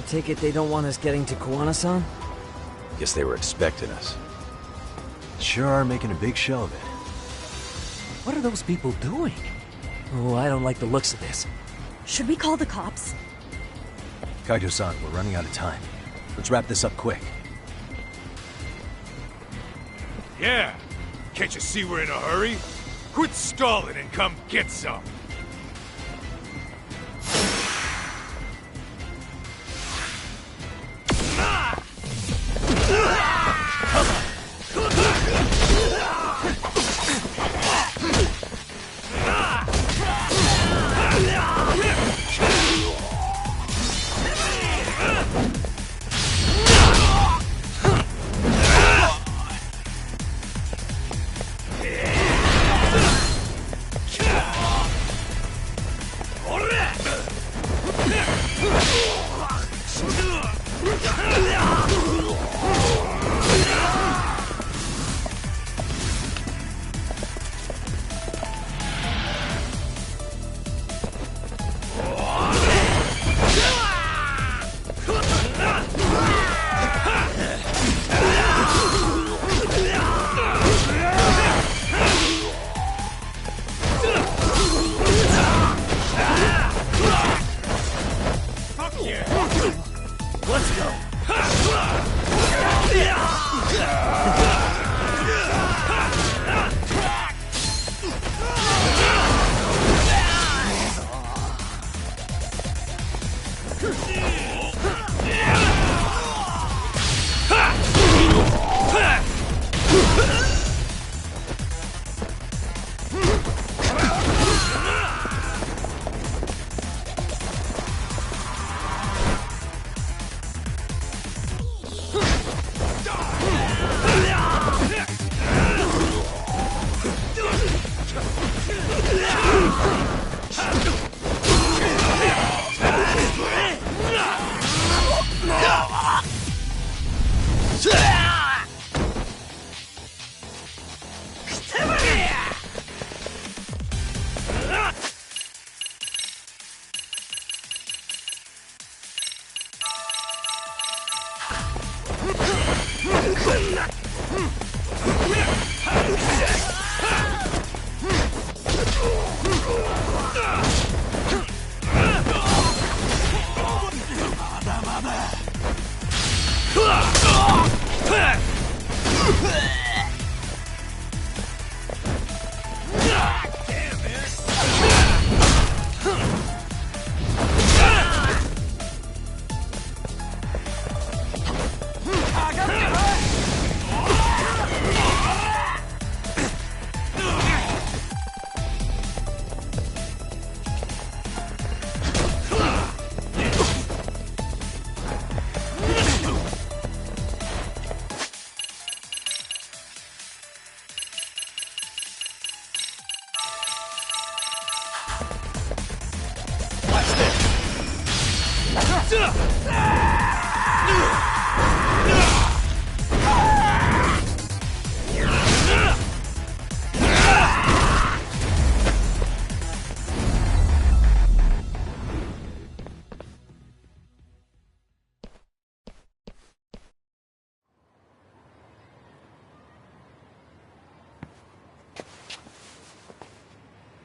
D: Take it they don't want us getting to Kawana-san?
C: Guess they were expecting us. Sure are making a big show of it. What are those people doing?
D: Oh, I don't like the looks of this.
H: Should we call the cops?
C: Kaito-san, we're running out of time. Let's wrap this up quick.
A: Yeah! Can't you see we're in a hurry? Quit stalling and come get some!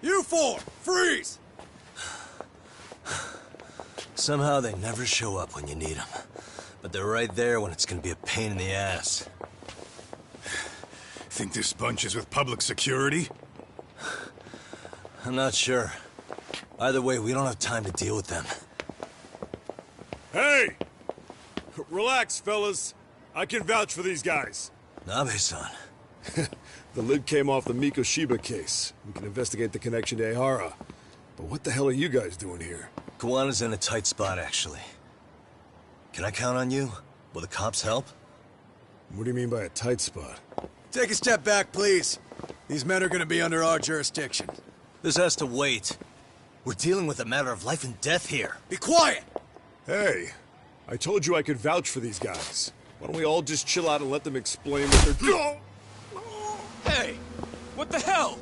B: You four, freeze!
C: Somehow they never show up when you need them. But they're right there when it's gonna be a pain in the ass.
A: Think this bunch is with public security?
C: I'm not sure. Either way, we don't have time to deal with them.
A: Hey! Relax, fellas. I can vouch for these guys.
C: Nabe-san.
J: The lid came off the Mikoshiba case. We can investigate the connection to Ehara. But what the hell are you guys doing here?
C: Kawana's in a tight spot, actually. Can I count on you? Will the cops help?
J: What do you mean by a tight spot?
B: Take a step back, please. These men are gonna be under our jurisdiction.
C: This has to wait. We're dealing with a matter of life and death here.
B: Be quiet!
J: Hey, I told you I could vouch for these guys. Why don't we all just chill out and let them explain what they're doing?
B: Hey! What the hell?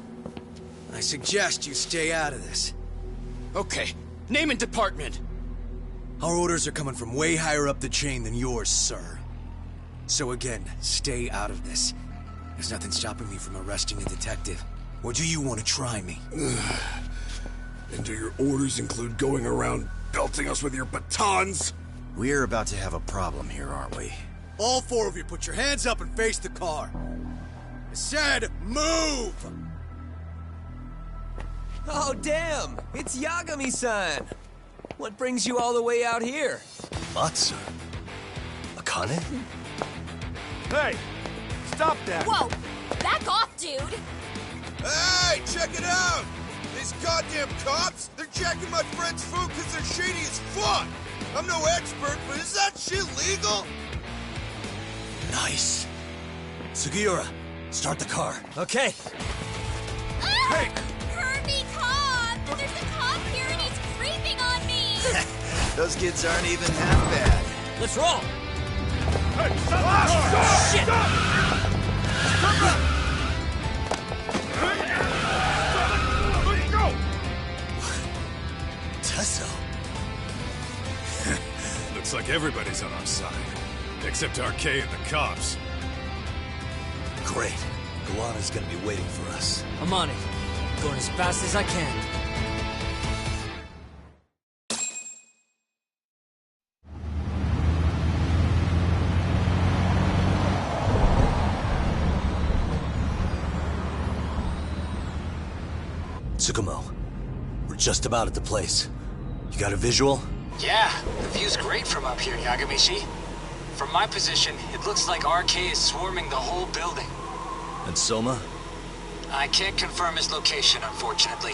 B: I suggest you stay out of this. Okay, name and department. Our orders are coming from way higher up the chain than yours, sir. So again, stay out of this. There's nothing stopping me from arresting a detective. Or do you want to try me?
J: And do your orders include going around belting us with your batons?
M: We're about to have a problem here, aren't we?
B: All four of you, put your hands up and face the car. I said, move!
F: Oh, damn! It's Yagami-san! What brings you all the way out here?
C: Matsu? Akane?
S: Hey! Stop that!
K: Whoa! Back off, dude!
S: Hey, check it out! These goddamn cops, they're jacking my friend's food because they're shady as fuck! I'm no expert, but is that shit legal?
B: Nice. Sugiura, start the car.
F: Okay.
K: Hey! Kirby, cop! There's a cop here and he's creeping on me!
M: Those kids aren't even half bad.
F: Let's roll!
S: Hey, stop the car!
F: Shit!
S: Let's go!
B: Tesso.
A: Looks like everybody's on our side. Except RK and the cops.
B: Great. Kawana's gonna be waiting for us.
D: I'm on it. Going as fast as I can.
B: Tsukumo, we're just about at the place. You got a visual?
L: Yeah, the view's great from up here, Yagamishi. From my position, it looks like RK is swarming the whole building.
B: And Soma?
L: I can't confirm his location, unfortunately.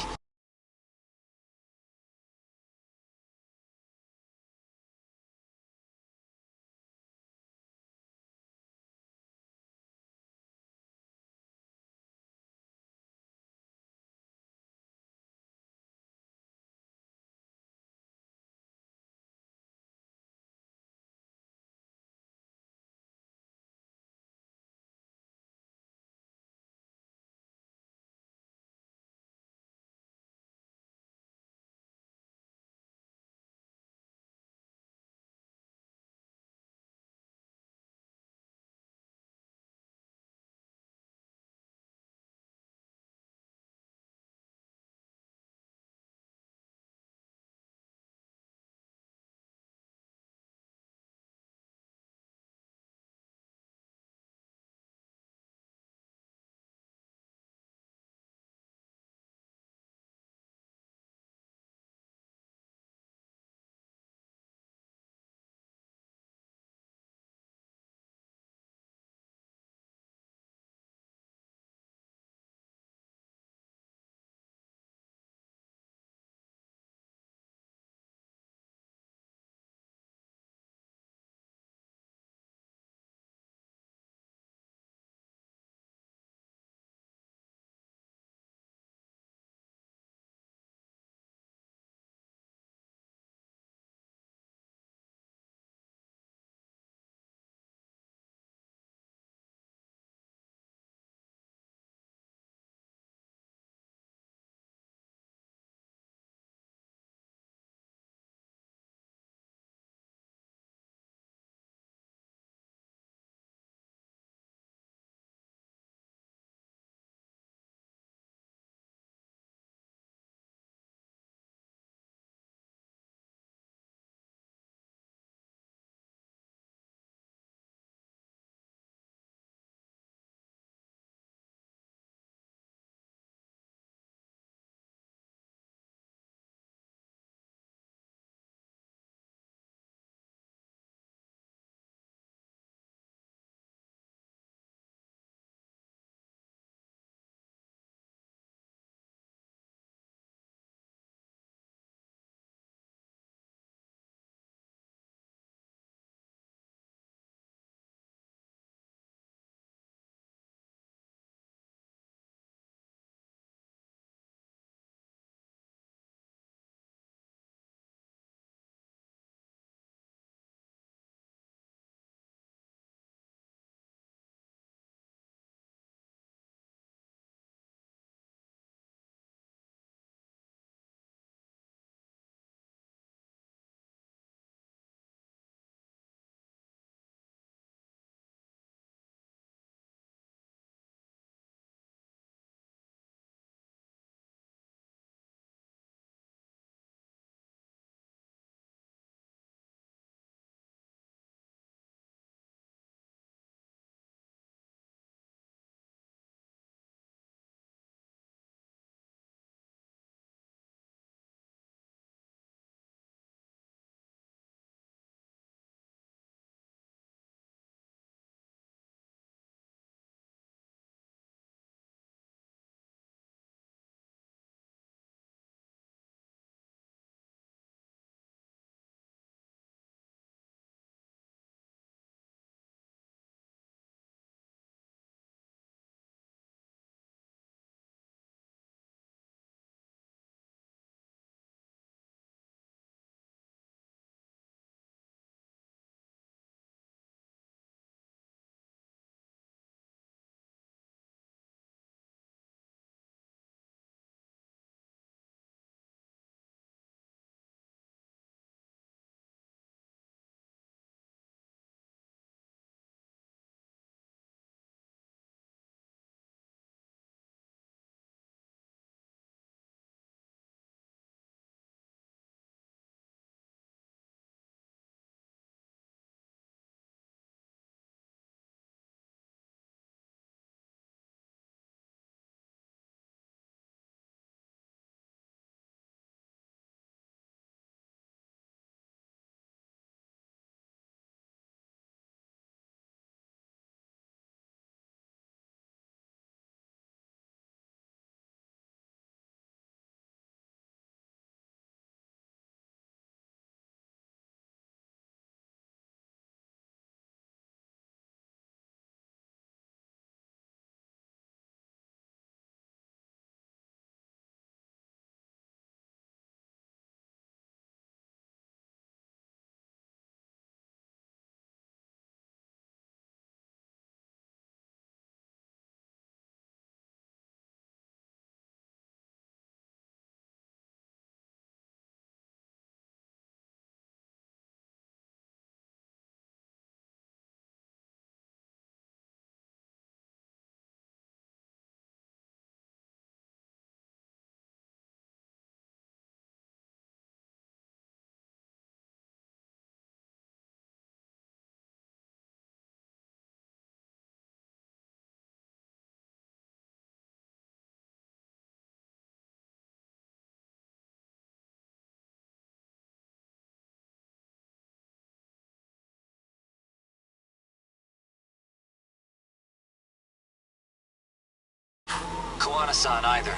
L: Kawana-san either.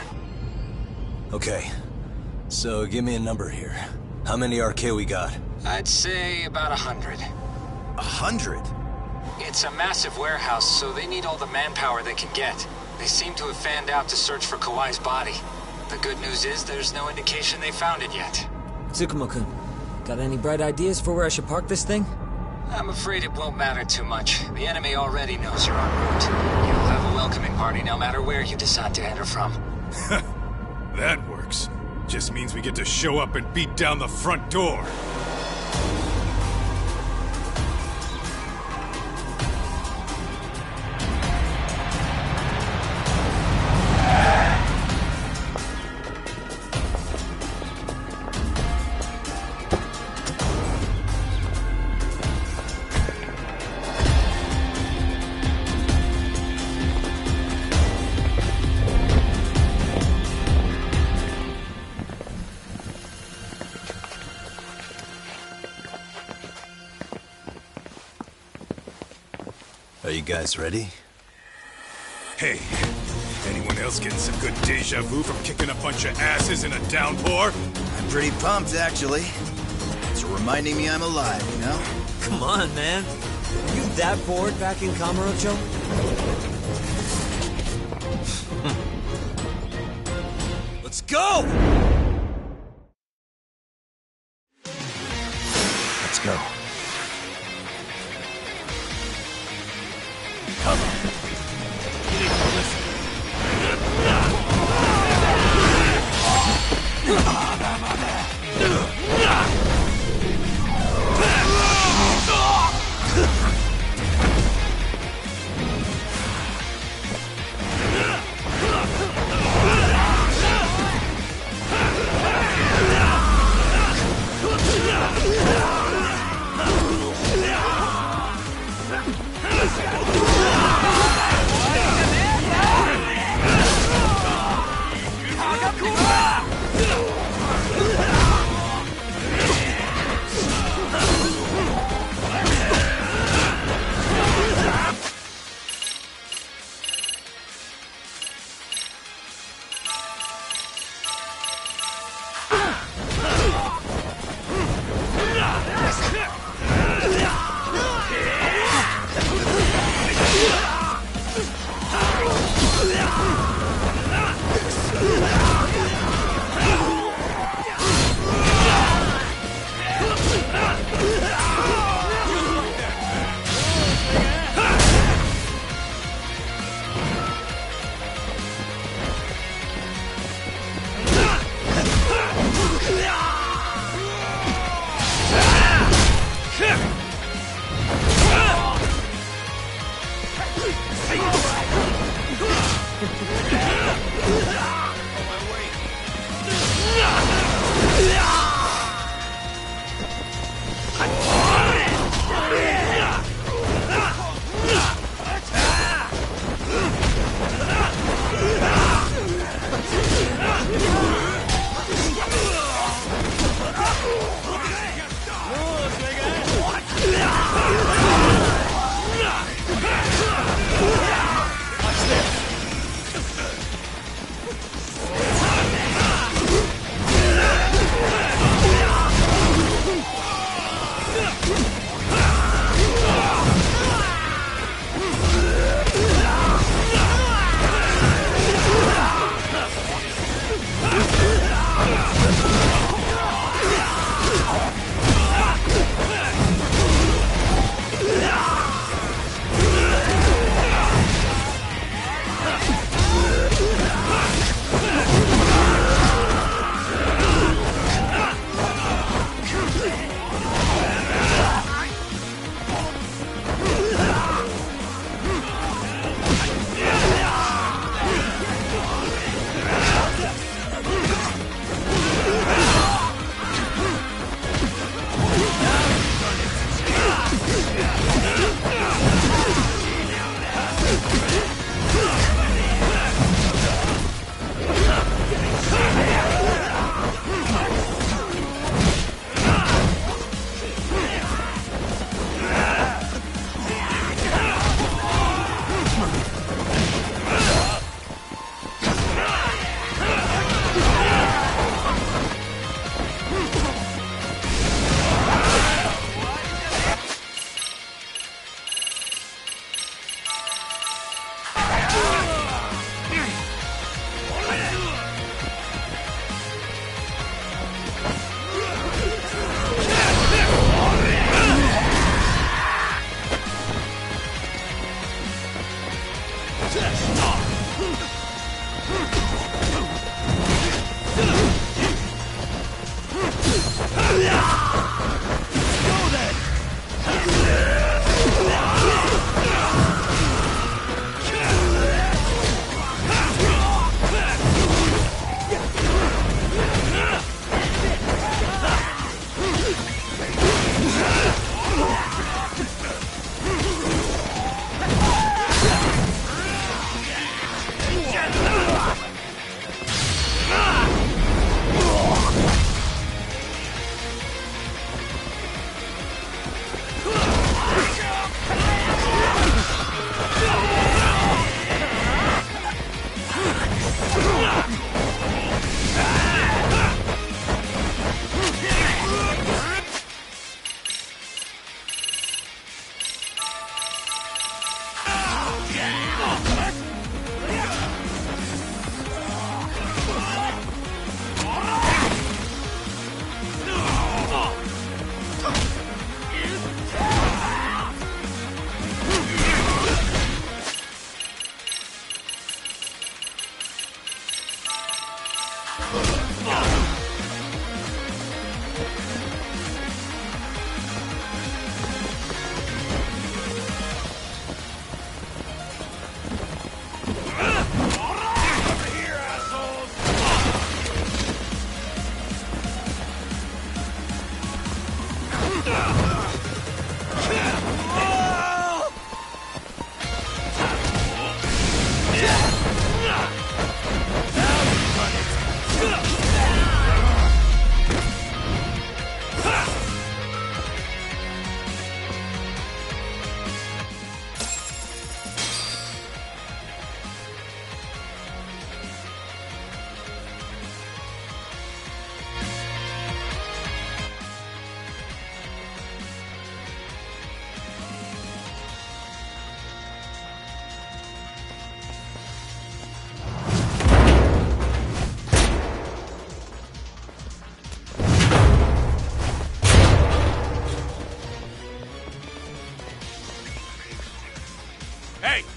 B: Okay. So, give me a number here. How many RK we got?
L: I'd say about 100.
B: 100?
L: It's a massive warehouse, so they need all the manpower they can get. They seem to have fanned out to search for Kawai's body. The good news is there's no indication they found it yet.
D: Tsukumo-kun, got any bright ideas for where I should park this thing?
L: I'm afraid it won't matter too much. The enemy already knows you're en route. You'll have a welcoming party no matter where you decide to enter from.
A: That works. Just means we get to show up and beat down the front door.
B: Are you guys ready?
A: Hey, anyone else getting some good deja vu from kicking a bunch of asses in a downpour?
M: I'm pretty pumped, actually. It's reminding me I'm alive, you know?
D: Come on, man. Are you that bored back in Kamurocho?
B: Let's go! Let's go. Come on. You need to listen.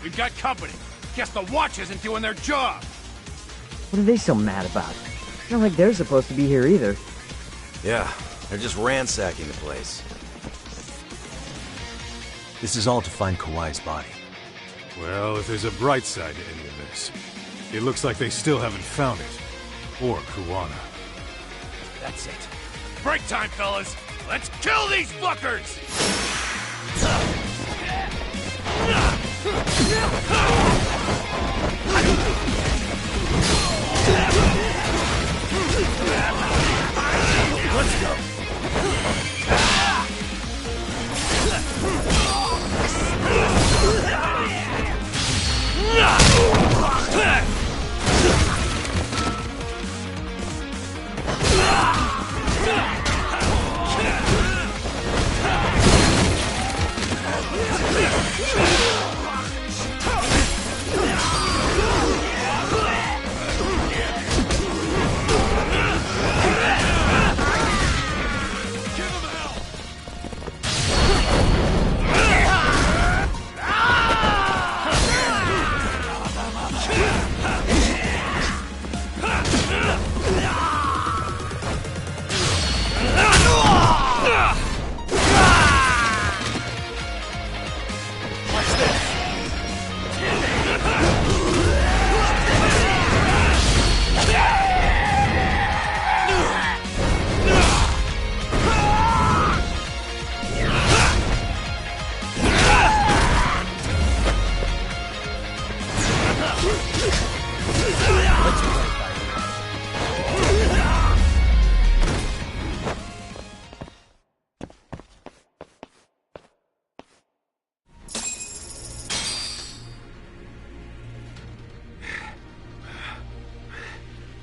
N: We've got company. Guess the watch isn't doing their job.
D: What are they so mad about? It's not like they're supposed to be here either.
C: Yeah, they're just ransacking the place. This is all to find Kawhi's body.
A: Well, if there's a bright side to any of this, it looks like they still haven't found it. Or Kuwana.
N: That's it. Break time, fellas! Let's kill these fuckers!
S: Let's go.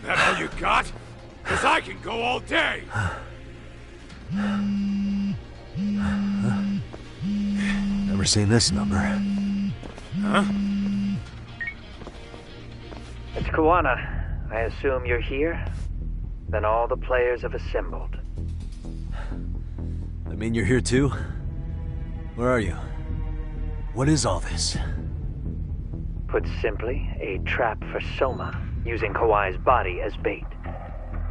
N: That all you got? 'Cause I can go all day!
C: Never seen this number.
N: Huh?
I: It's Kuwana. I assume you're here? Then all the players have assembled.
C: I mean, you're here too? Where are you? What is all this?
I: Put simply, a trap for Soma, using Kawai's body as bait.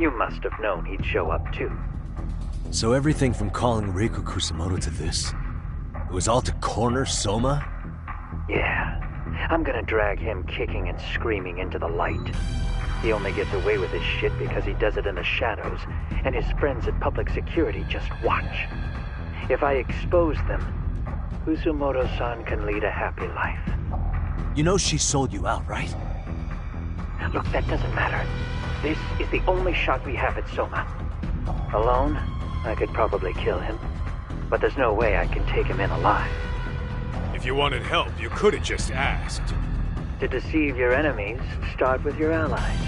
I: You must have known he'd show up too.
C: So everything from calling Reiko Kusumoto to this, it was all to corner Soma?
I: Yeah. I'm gonna drag him kicking and screaming into the light. He only gets away with his shit because he does it in the shadows, and his friends at public security just watch. If I expose them, Kusumoto-san can lead a happy life.
C: You know she sold you out, right?
I: Look, that doesn't matter. This is the only shot we have at Soma. Alone, I could probably kill him, but there's no way I can take him in alive.
A: If you wanted help, you could have just asked.
I: To deceive your enemies, start with your allies.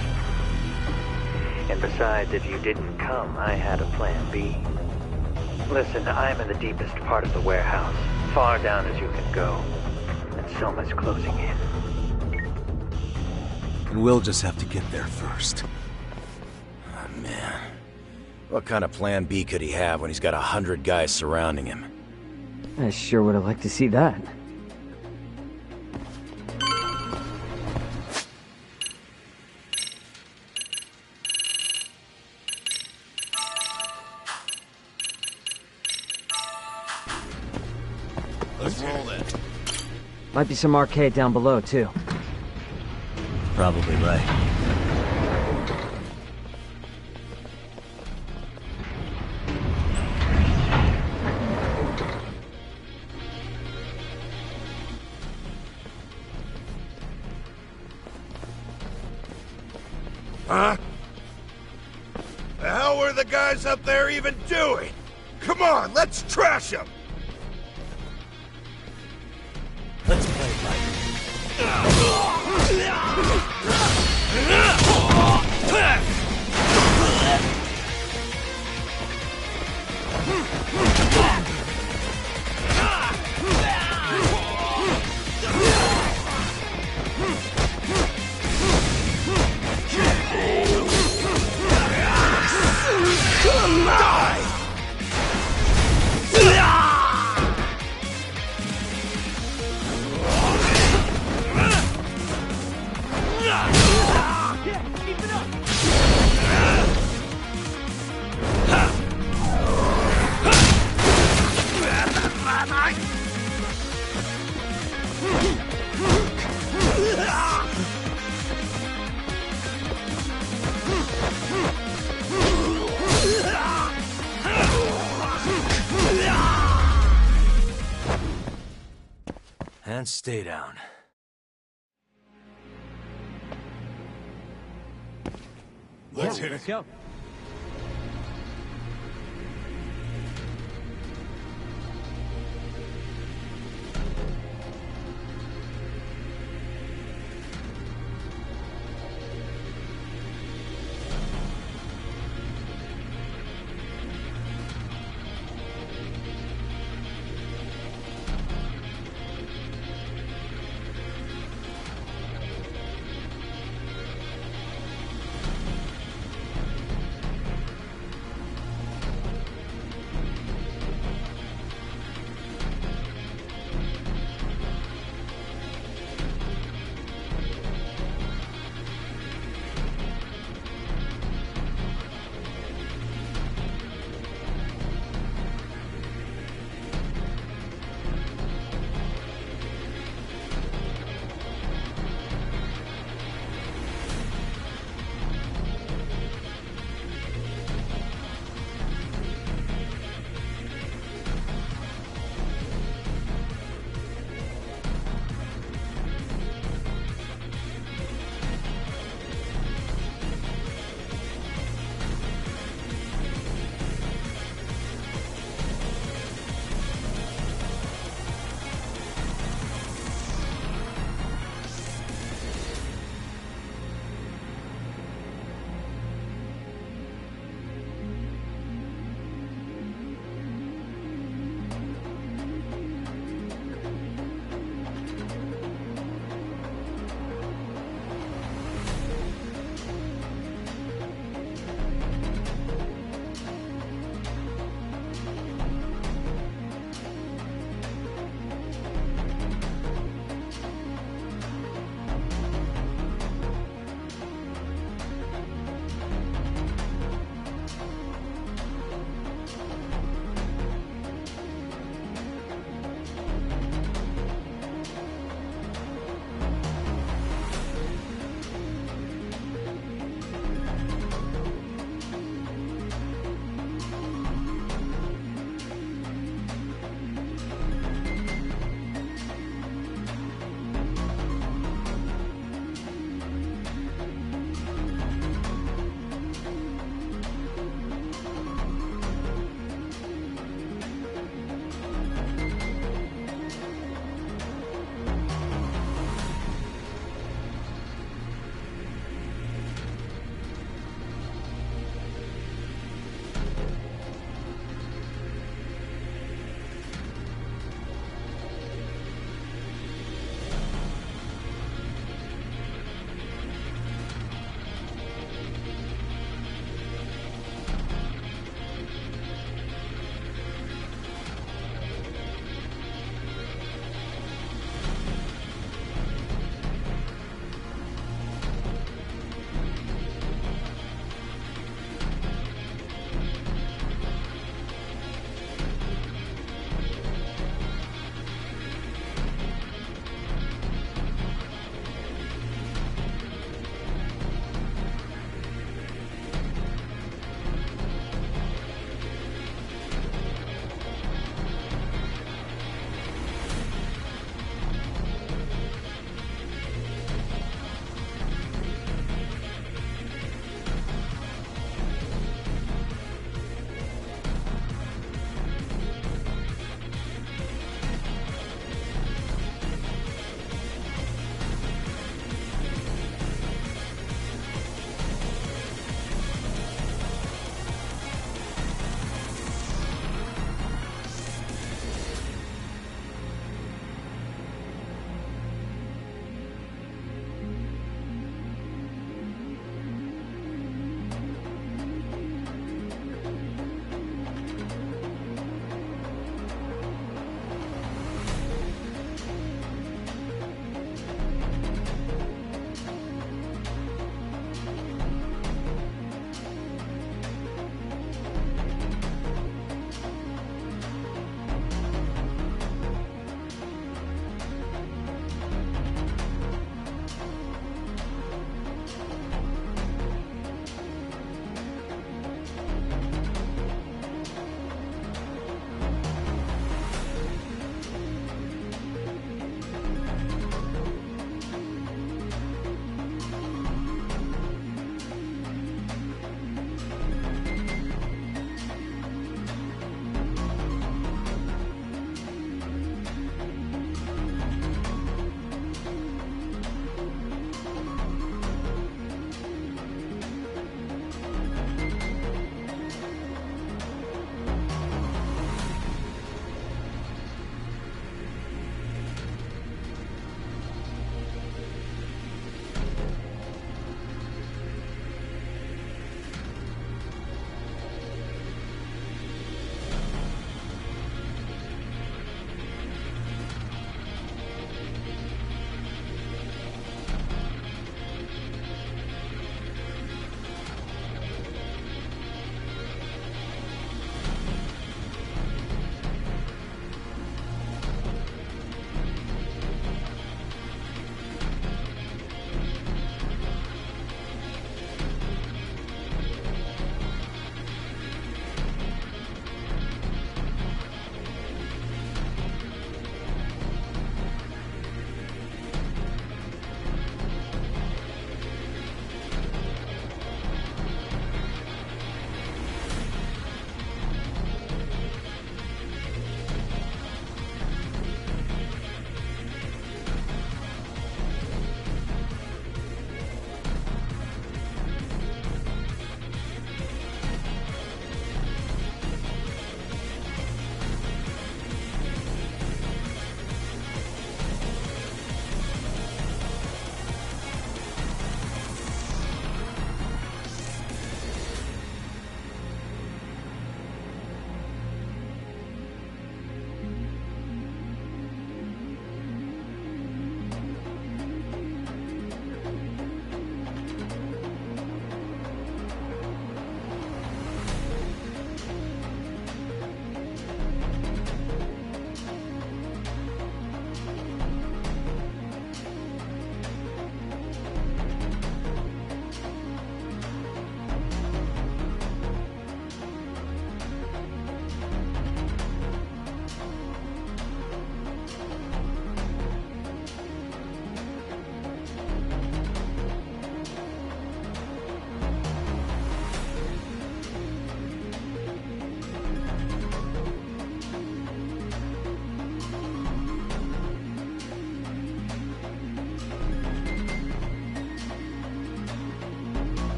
I: And besides, if you didn't come, I had a plan B. Listen, I'm in the deepest part of the warehouse, far down as you can go, and Soma's closing in.
C: And we'll just have to get there first.
M: Oh, man. What kind of plan B could he have when he's got 100 guys surrounding him?
D: I sure would have liked to see that.
M: Let's roll then.
D: Might be some arcade down below, too.
C: Probably right.
N: Huh? The hell were the guys up there even doing? Come on, let's trash them!
C: Let's play it like and stay down.
A: Let's hit it.
D: Let's go.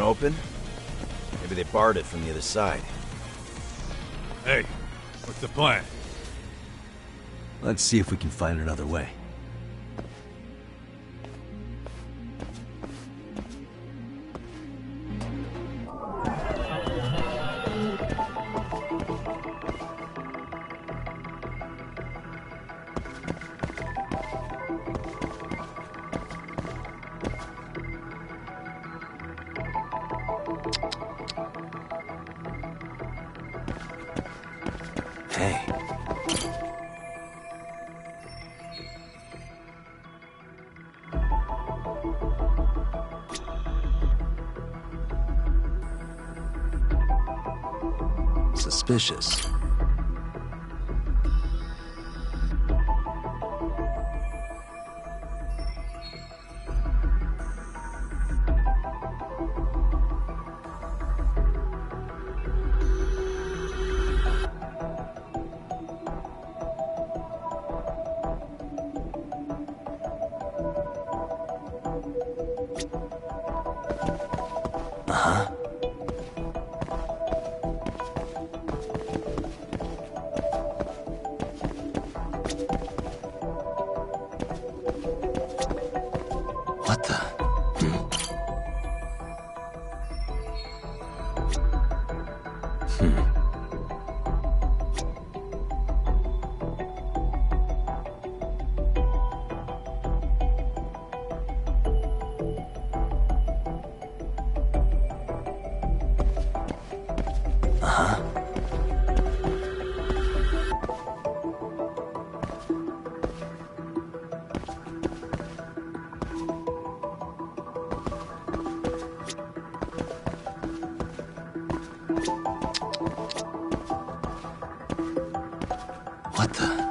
M: open? Maybe they barred it from the other side.
A: Hey, what's the plan?
C: Let's see if we can find another way. Hey. Suspicious. Uh-huh. What the? Uh-huh. What the?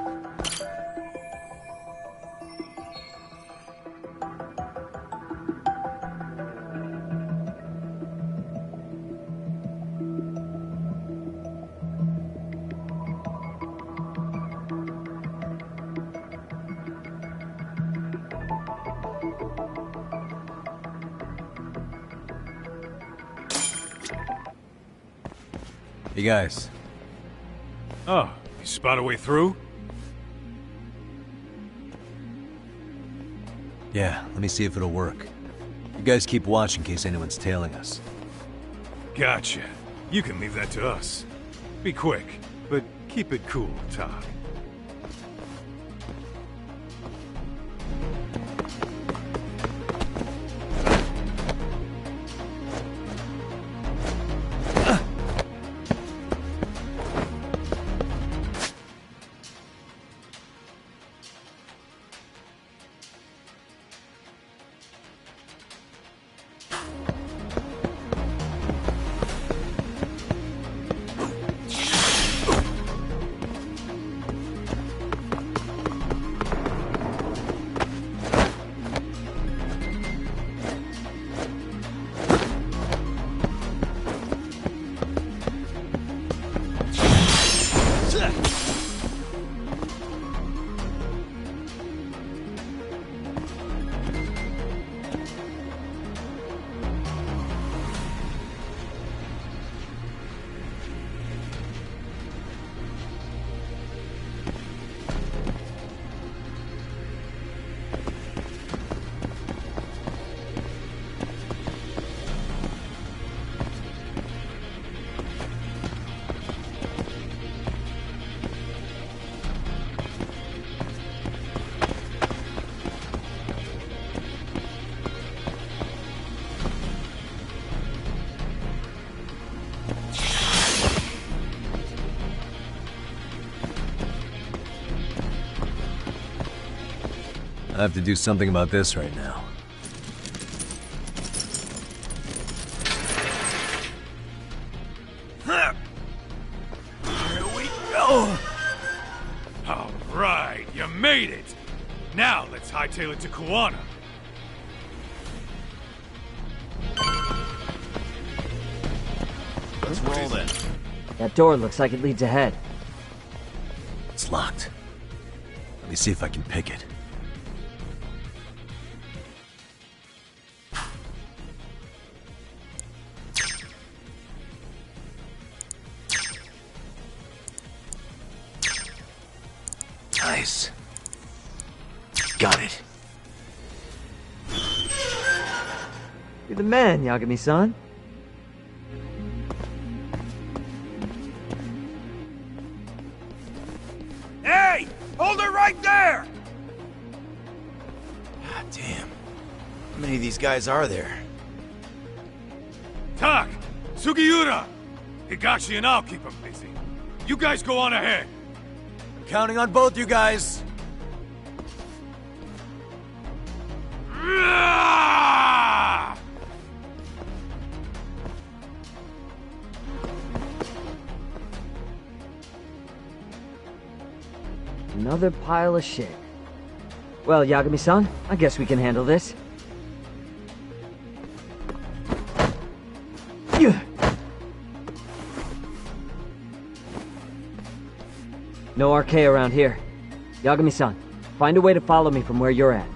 C: Hey guys.
A: Oh, you spot a way through?
C: Yeah, let me see if it'll work. You guys keep watch in case anyone's tailing us.
A: Gotcha. You can leave that to us. Be quick, but keep it cool, Todd.
C: I have to do something about this right now.
A: Here we go! All right, you made it! Now let's hightail it to Kuwana.
M: Let's roll then.
D: That door looks like it leads ahead.
C: It's locked. Let me see if I can pick it. Nice. Got it.
D: You're the man, Yagami-san.
N: Hey! Hold her right there!
M: God damn. How many of these guys are there?
A: Tak! Sugiura! Higashi and I'll keep them busy. You guys go on ahead.
B: I'm counting on both you guys.
D: Another pile of shit. Well, Yagami-san, I guess we can handle this. No RK around here. Yagami-san, find a way to follow me from where you're at.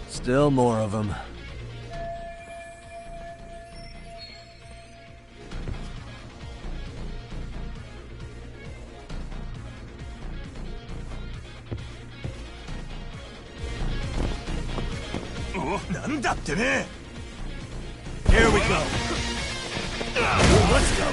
B: Still more of them.
N: Here we go. Let's go.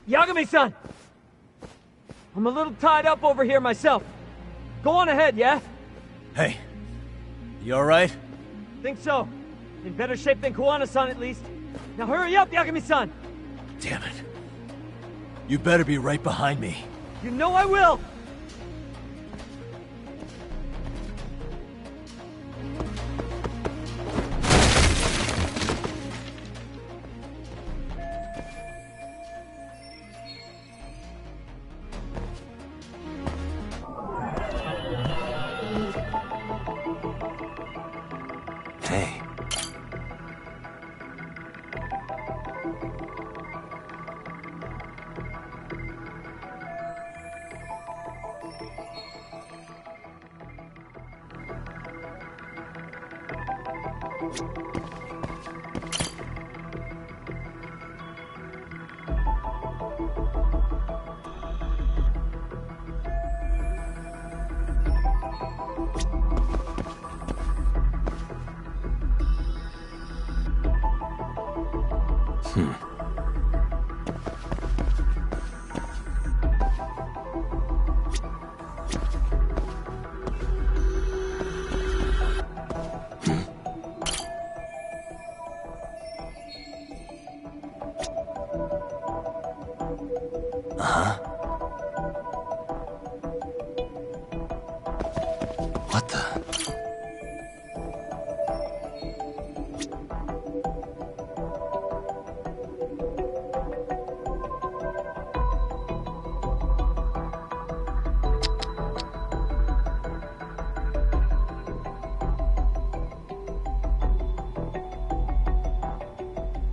D: Yagami-san! I'm a little tied up over here myself. Go on ahead, yeah?
B: Hey, you alright?
D: Think so. In better shape than Kuwana-san, at least. Now hurry up, Yagami-san!
B: Damn it. You better be right behind me.
D: You know I will!
B: Hey. What the?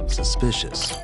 B: Suspicious.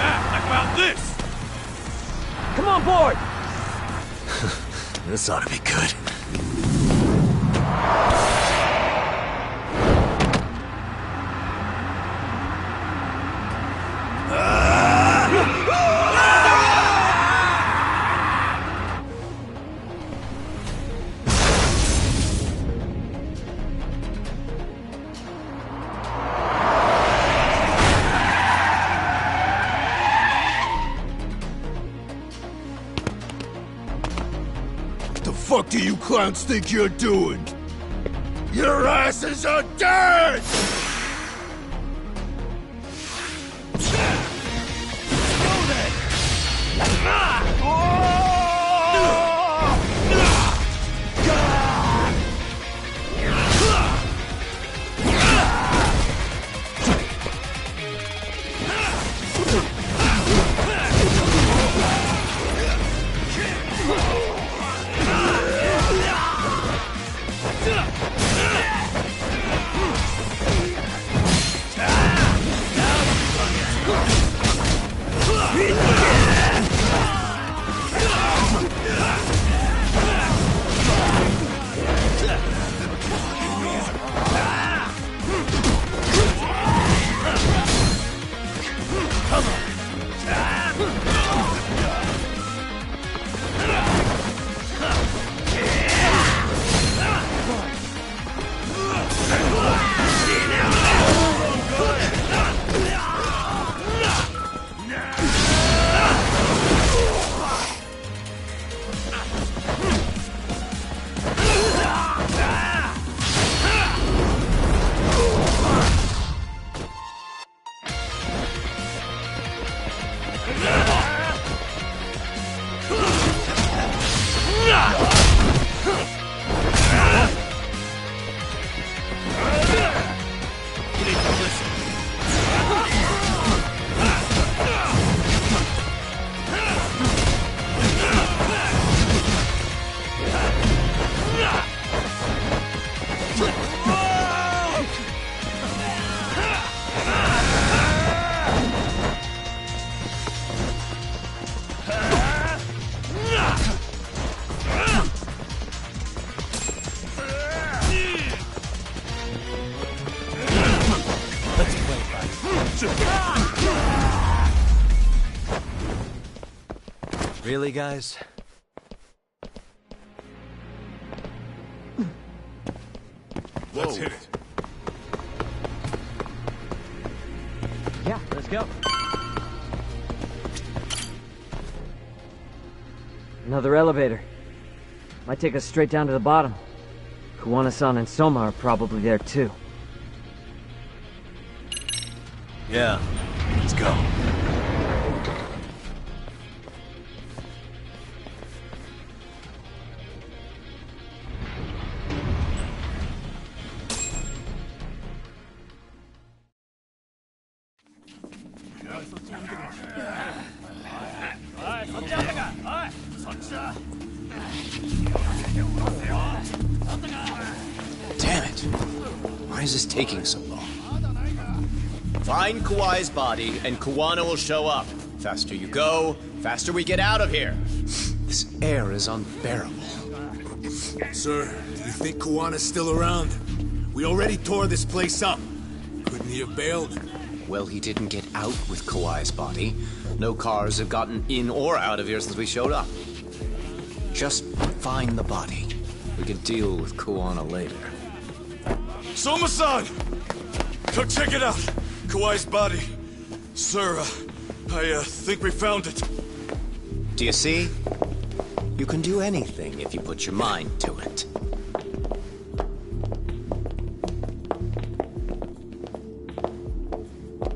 N: How about this?
D: Come on board!
C: This ought to be good.
N: What do you clowns think you're doing? Your asses are dead!
C: Really, guys?
A: Let's hit it.
D: Yeah, let's go. Another elevator. Might take us straight down to the bottom. Kuwana-san and Soma are probably there too.
C: Yeah, let's go.
B: Damn it. Why is this taking so long?
R: Find Kawai's body, and Kuwana will show up. Faster you go, faster we get out of here.
B: This air is unbearable.
J: Sir, do you think Kuwana's still around? We already tore this place up. Couldn't he have bailed?
B: Well, he didn't get out with Kawai's body. No cars have gotten in or out of here since we showed up. Just find the body. We can deal with Kuwana later.
N: Soma-san! Come check it out! Kawai's body. Sir, I think we found it.
B: Do you see? You can do anything if you put your mind to it.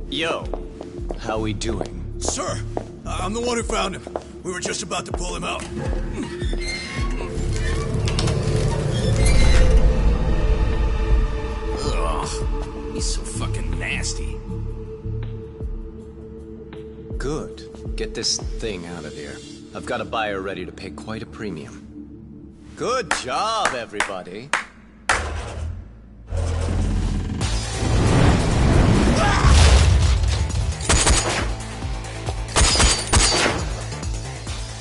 B: Yo, how we doing?
J: Sir, I'm the one who found him. We were just about to pull him out.
B: Ugh, he's so fucking nasty. Good. Get this thing out of here. I've got a buyer ready to pay quite a premium. Good job, everybody.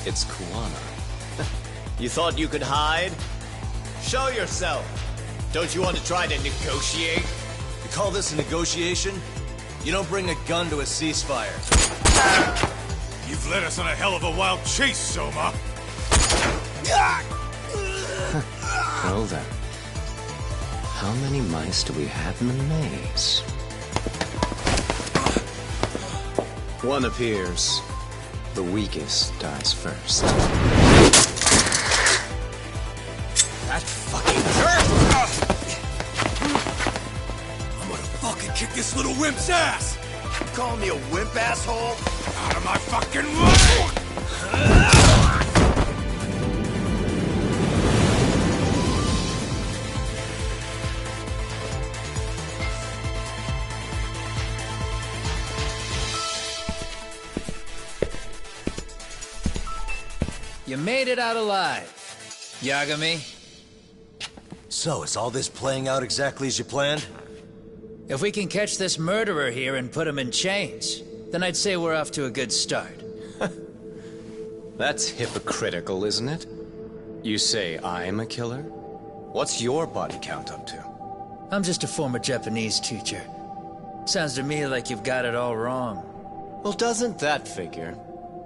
R: It's Kuwana. You thought you could hide? Show yourself! Don't you want to try to negotiate?
C: You call this a negotiation? You don't bring a gun to a ceasefire.
A: You've led us on a hell of a wild chase, Soma!
R: Well then. How many mice do we have in the maze? One appears. The weakest dies first.
B: That fucking jerk! I'm gonna fucking kick this little wimp's ass!
N: You calling me a wimp, asshole?
A: Out of my fucking way!
P: You made it out alive, Yagami.
C: So, is all this playing out exactly as you planned?
P: If we can catch this murderer here and put him in chains, then I'd say we're off to a good start.
R: That's hypocritical, isn't it? You say I'm a killer? What's your body count up to?
P: I'm just a former Japanese teacher. Sounds to me like you've got it all wrong.
R: Well, doesn't that figure?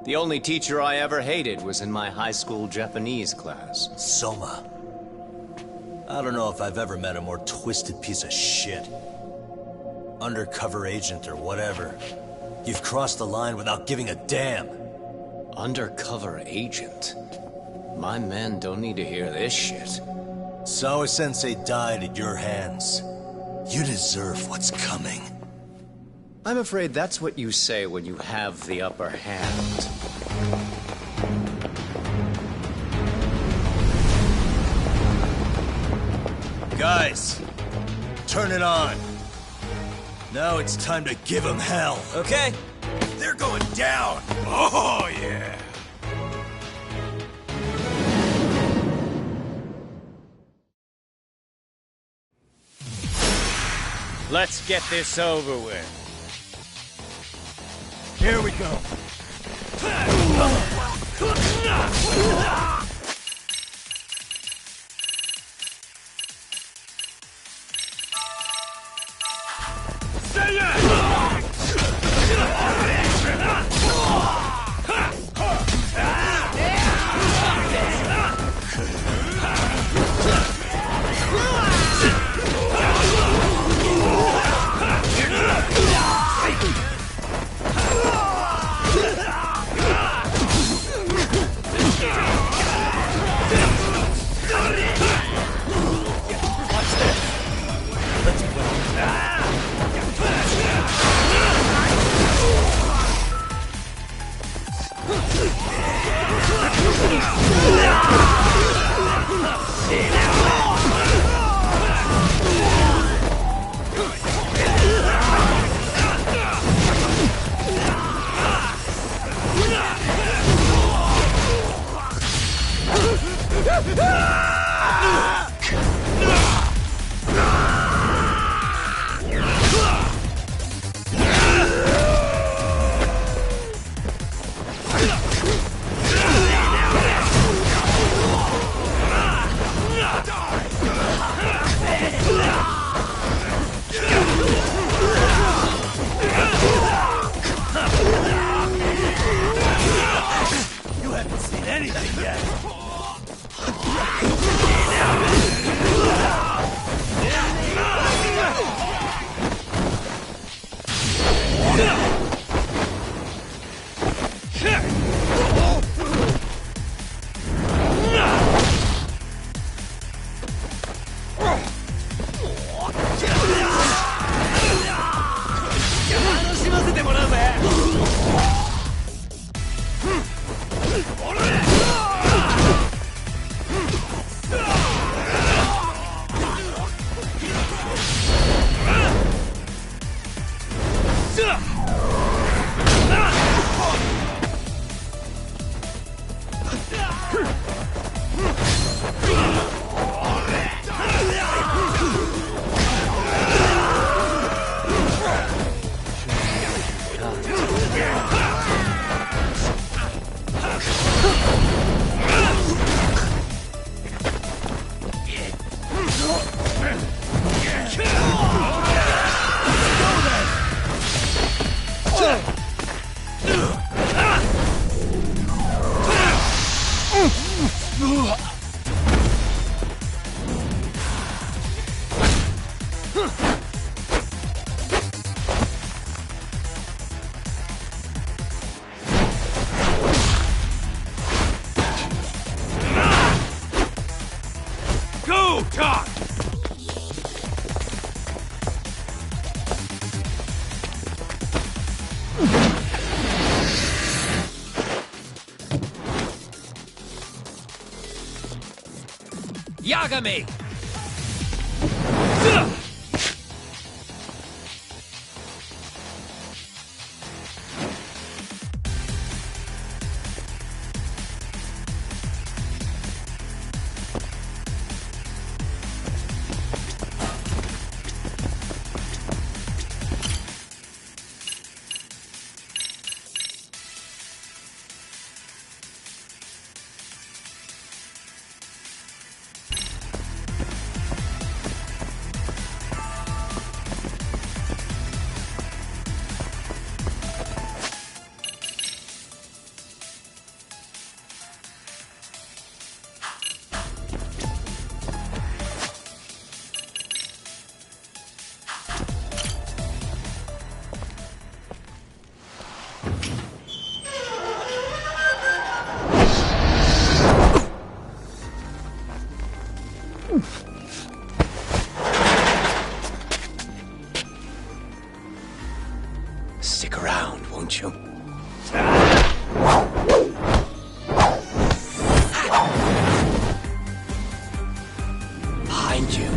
R: The only teacher I ever hated was in my high school Japanese class.
C: Soma. I don't know if I've ever met a more twisted piece of shit. Undercover agent or whatever. You've crossed the line without giving a damn.
R: Undercover agent? My men don't need to hear this shit.
C: Sawa-sensei died at your hands. You deserve what's coming.
R: I'm afraid that's what you say when you have the upper hand.
C: Guys, turn it on. Now it's time to give them hell.
B: Okay.
N: They're going down!
A: Oh, yeah!
T: Let's get this over with.
N: Here we go.
A: Say it!
P: Yagami!
B: Stick around, won't you? Behind you.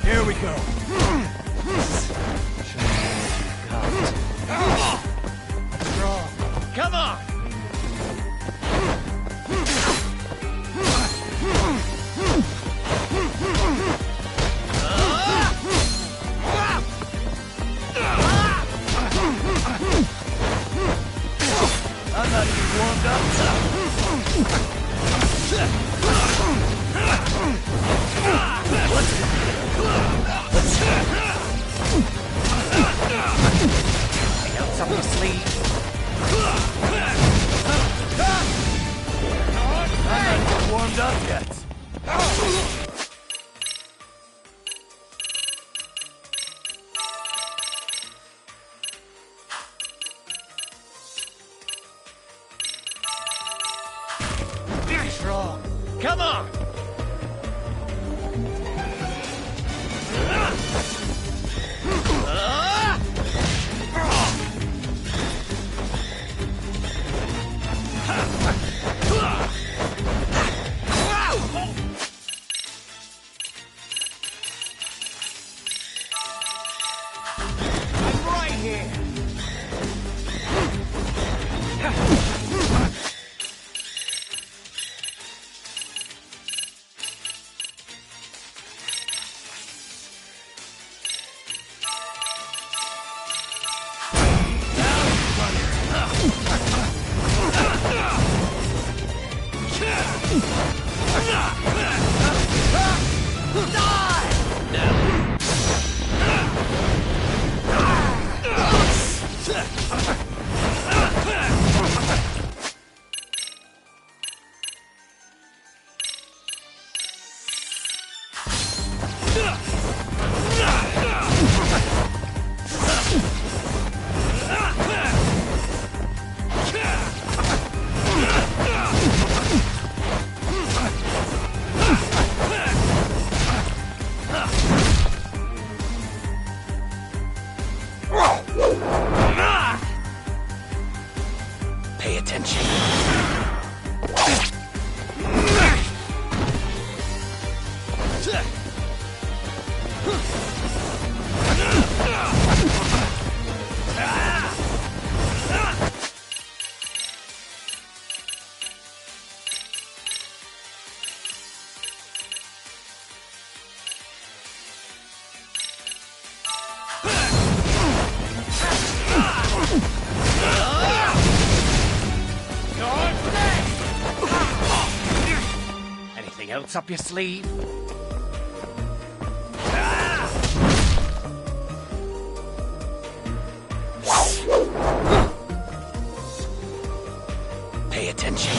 B: Here we go.
P: Come on!
B: I'm not even warmed up.
P: Anything else up your sleeve?
B: I'm not even warmed up yet.
P: Strong. Come on! I'm right here.
B: Pay attention.
P: Anything else up your sleeve?
B: Pay attention.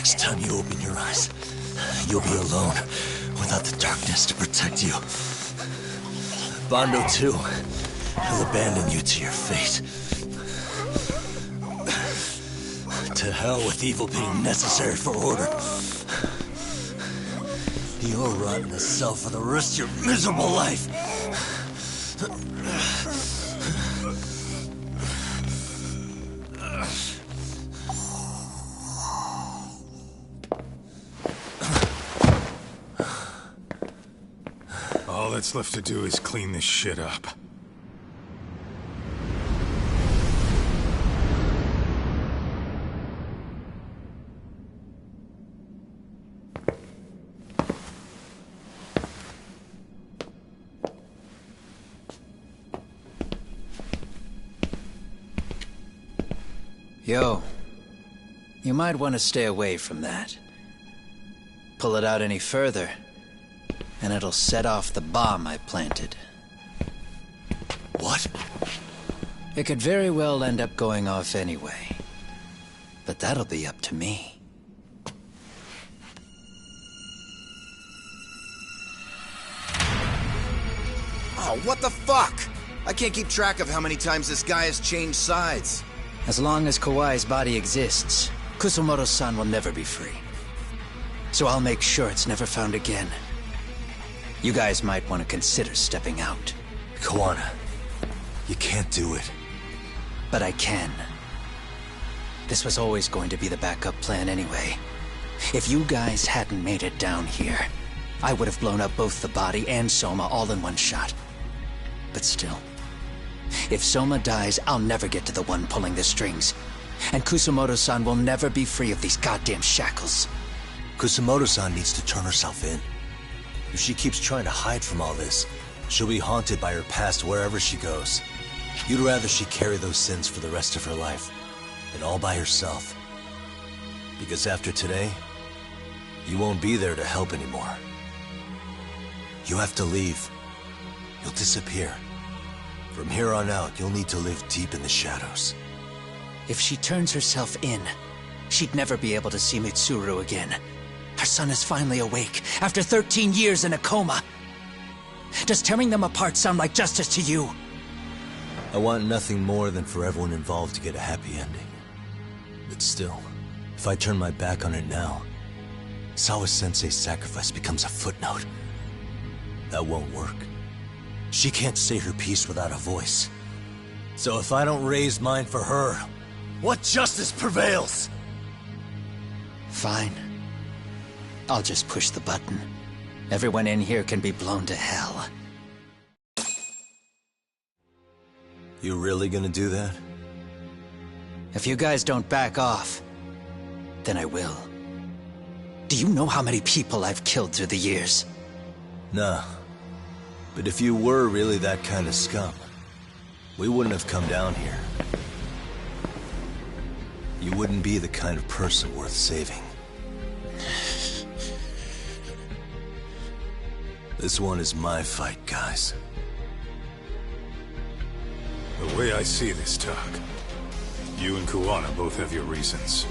C: Next time you open your eyes, you'll be alone, without the darkness to protect you. Bando too, will abandon you to your fate. To hell with evil being necessary for order. You'll rot in a cell for the rest of your miserable life.
A: All that's left to do is clean this shit up.
P: Yo, you might want to stay away from that. Pull it out any further, and it'll set off the bomb I planted.
C: What?
P: It could very well end up going off anyway. But that'll be up to me.
Q: Oh, what the fuck? I can't keep track of how many times this guy has changed sides.
P: As long as Kawai's body exists, Kusumoto-san will never be free. So I'll make sure it's never found again. You guys might want to consider stepping out.
C: Kawana, you can't do it.
P: But I can. This was always going to be the backup plan anyway. If you guys hadn't made it down here, I would have blown up both the body and Soma all in one shot. But still, if Soma dies, I'll never get to the one pulling the strings. And Kusumoto-san will never be free of these goddamn shackles.
C: Kusumoto-san needs to turn herself in. If she keeps trying to hide from all this, she'll be haunted by her past wherever she goes. You'd rather she carry those sins for the rest of her life, and all by herself. Because after today, you won't be there to help anymore. You have to leave. You'll disappear. From here on out, you'll need to live deep in the shadows.
P: If she turns herself in, she'd never be able to see Mitsuru again. Her son is finally awake, after 13 years in a coma. Does tearing them apart sound like justice to you?
C: I want nothing more than for everyone involved to get a happy ending. But still, if I turn my back on it now, Sawa-sensei's sacrifice becomes a footnote. That won't work. She can't say her piece without a voice. So if I don't raise mine for her, what justice prevails?
P: Fine. I'll just push the button. Everyone in here can be blown to hell.
C: You really gonna do that?
P: If you guys don't back off, then I will. Do you know how many people I've killed through the years?
C: Nah. But if you were really that kind of scum, we wouldn't have come down here. You wouldn't be the kind of person worth saving. This one is my fight, guys.
A: The way I see this, Tak, you and Kuwana both have your reasons.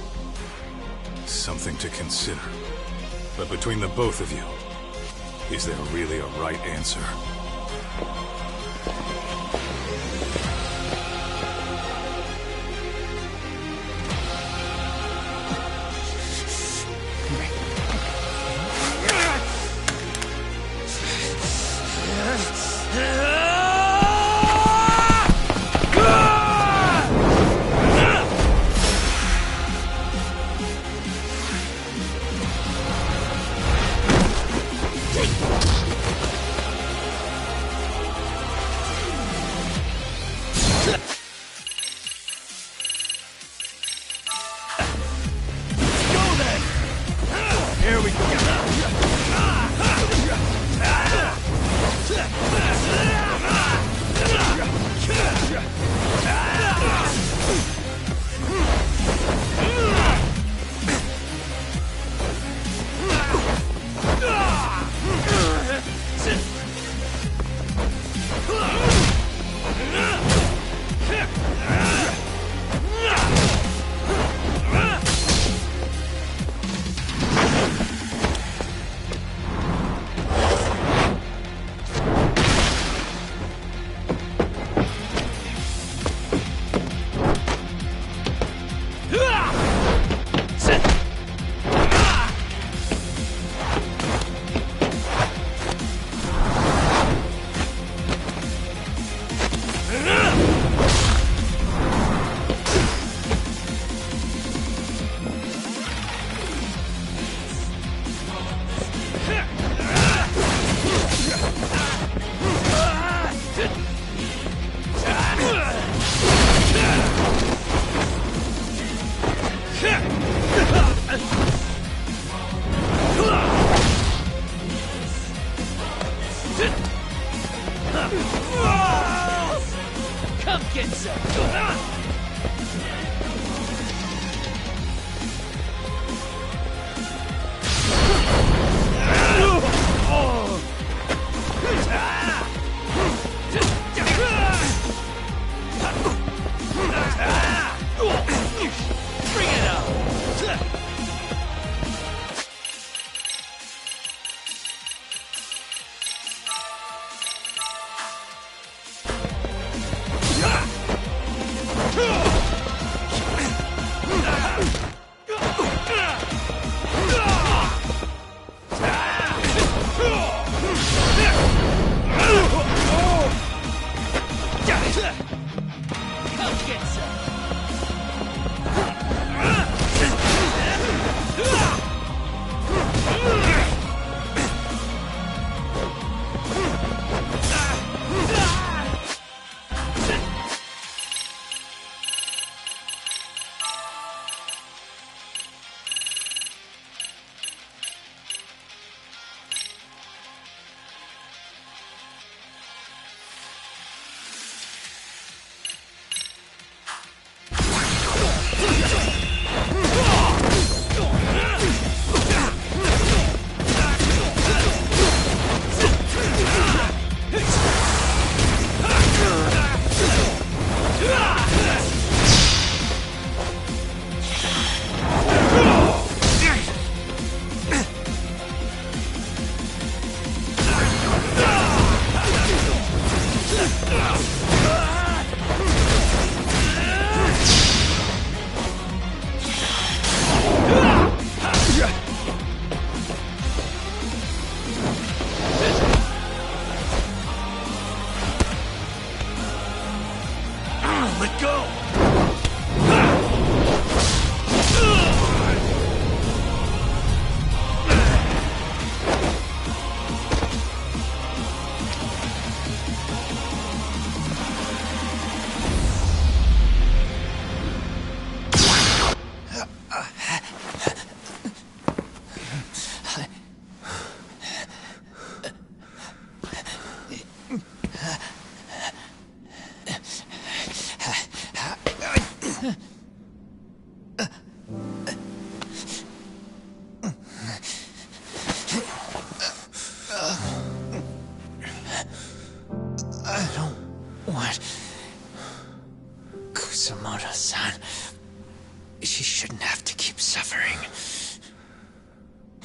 A: Something to consider. But between the both of you, is there really a right answer?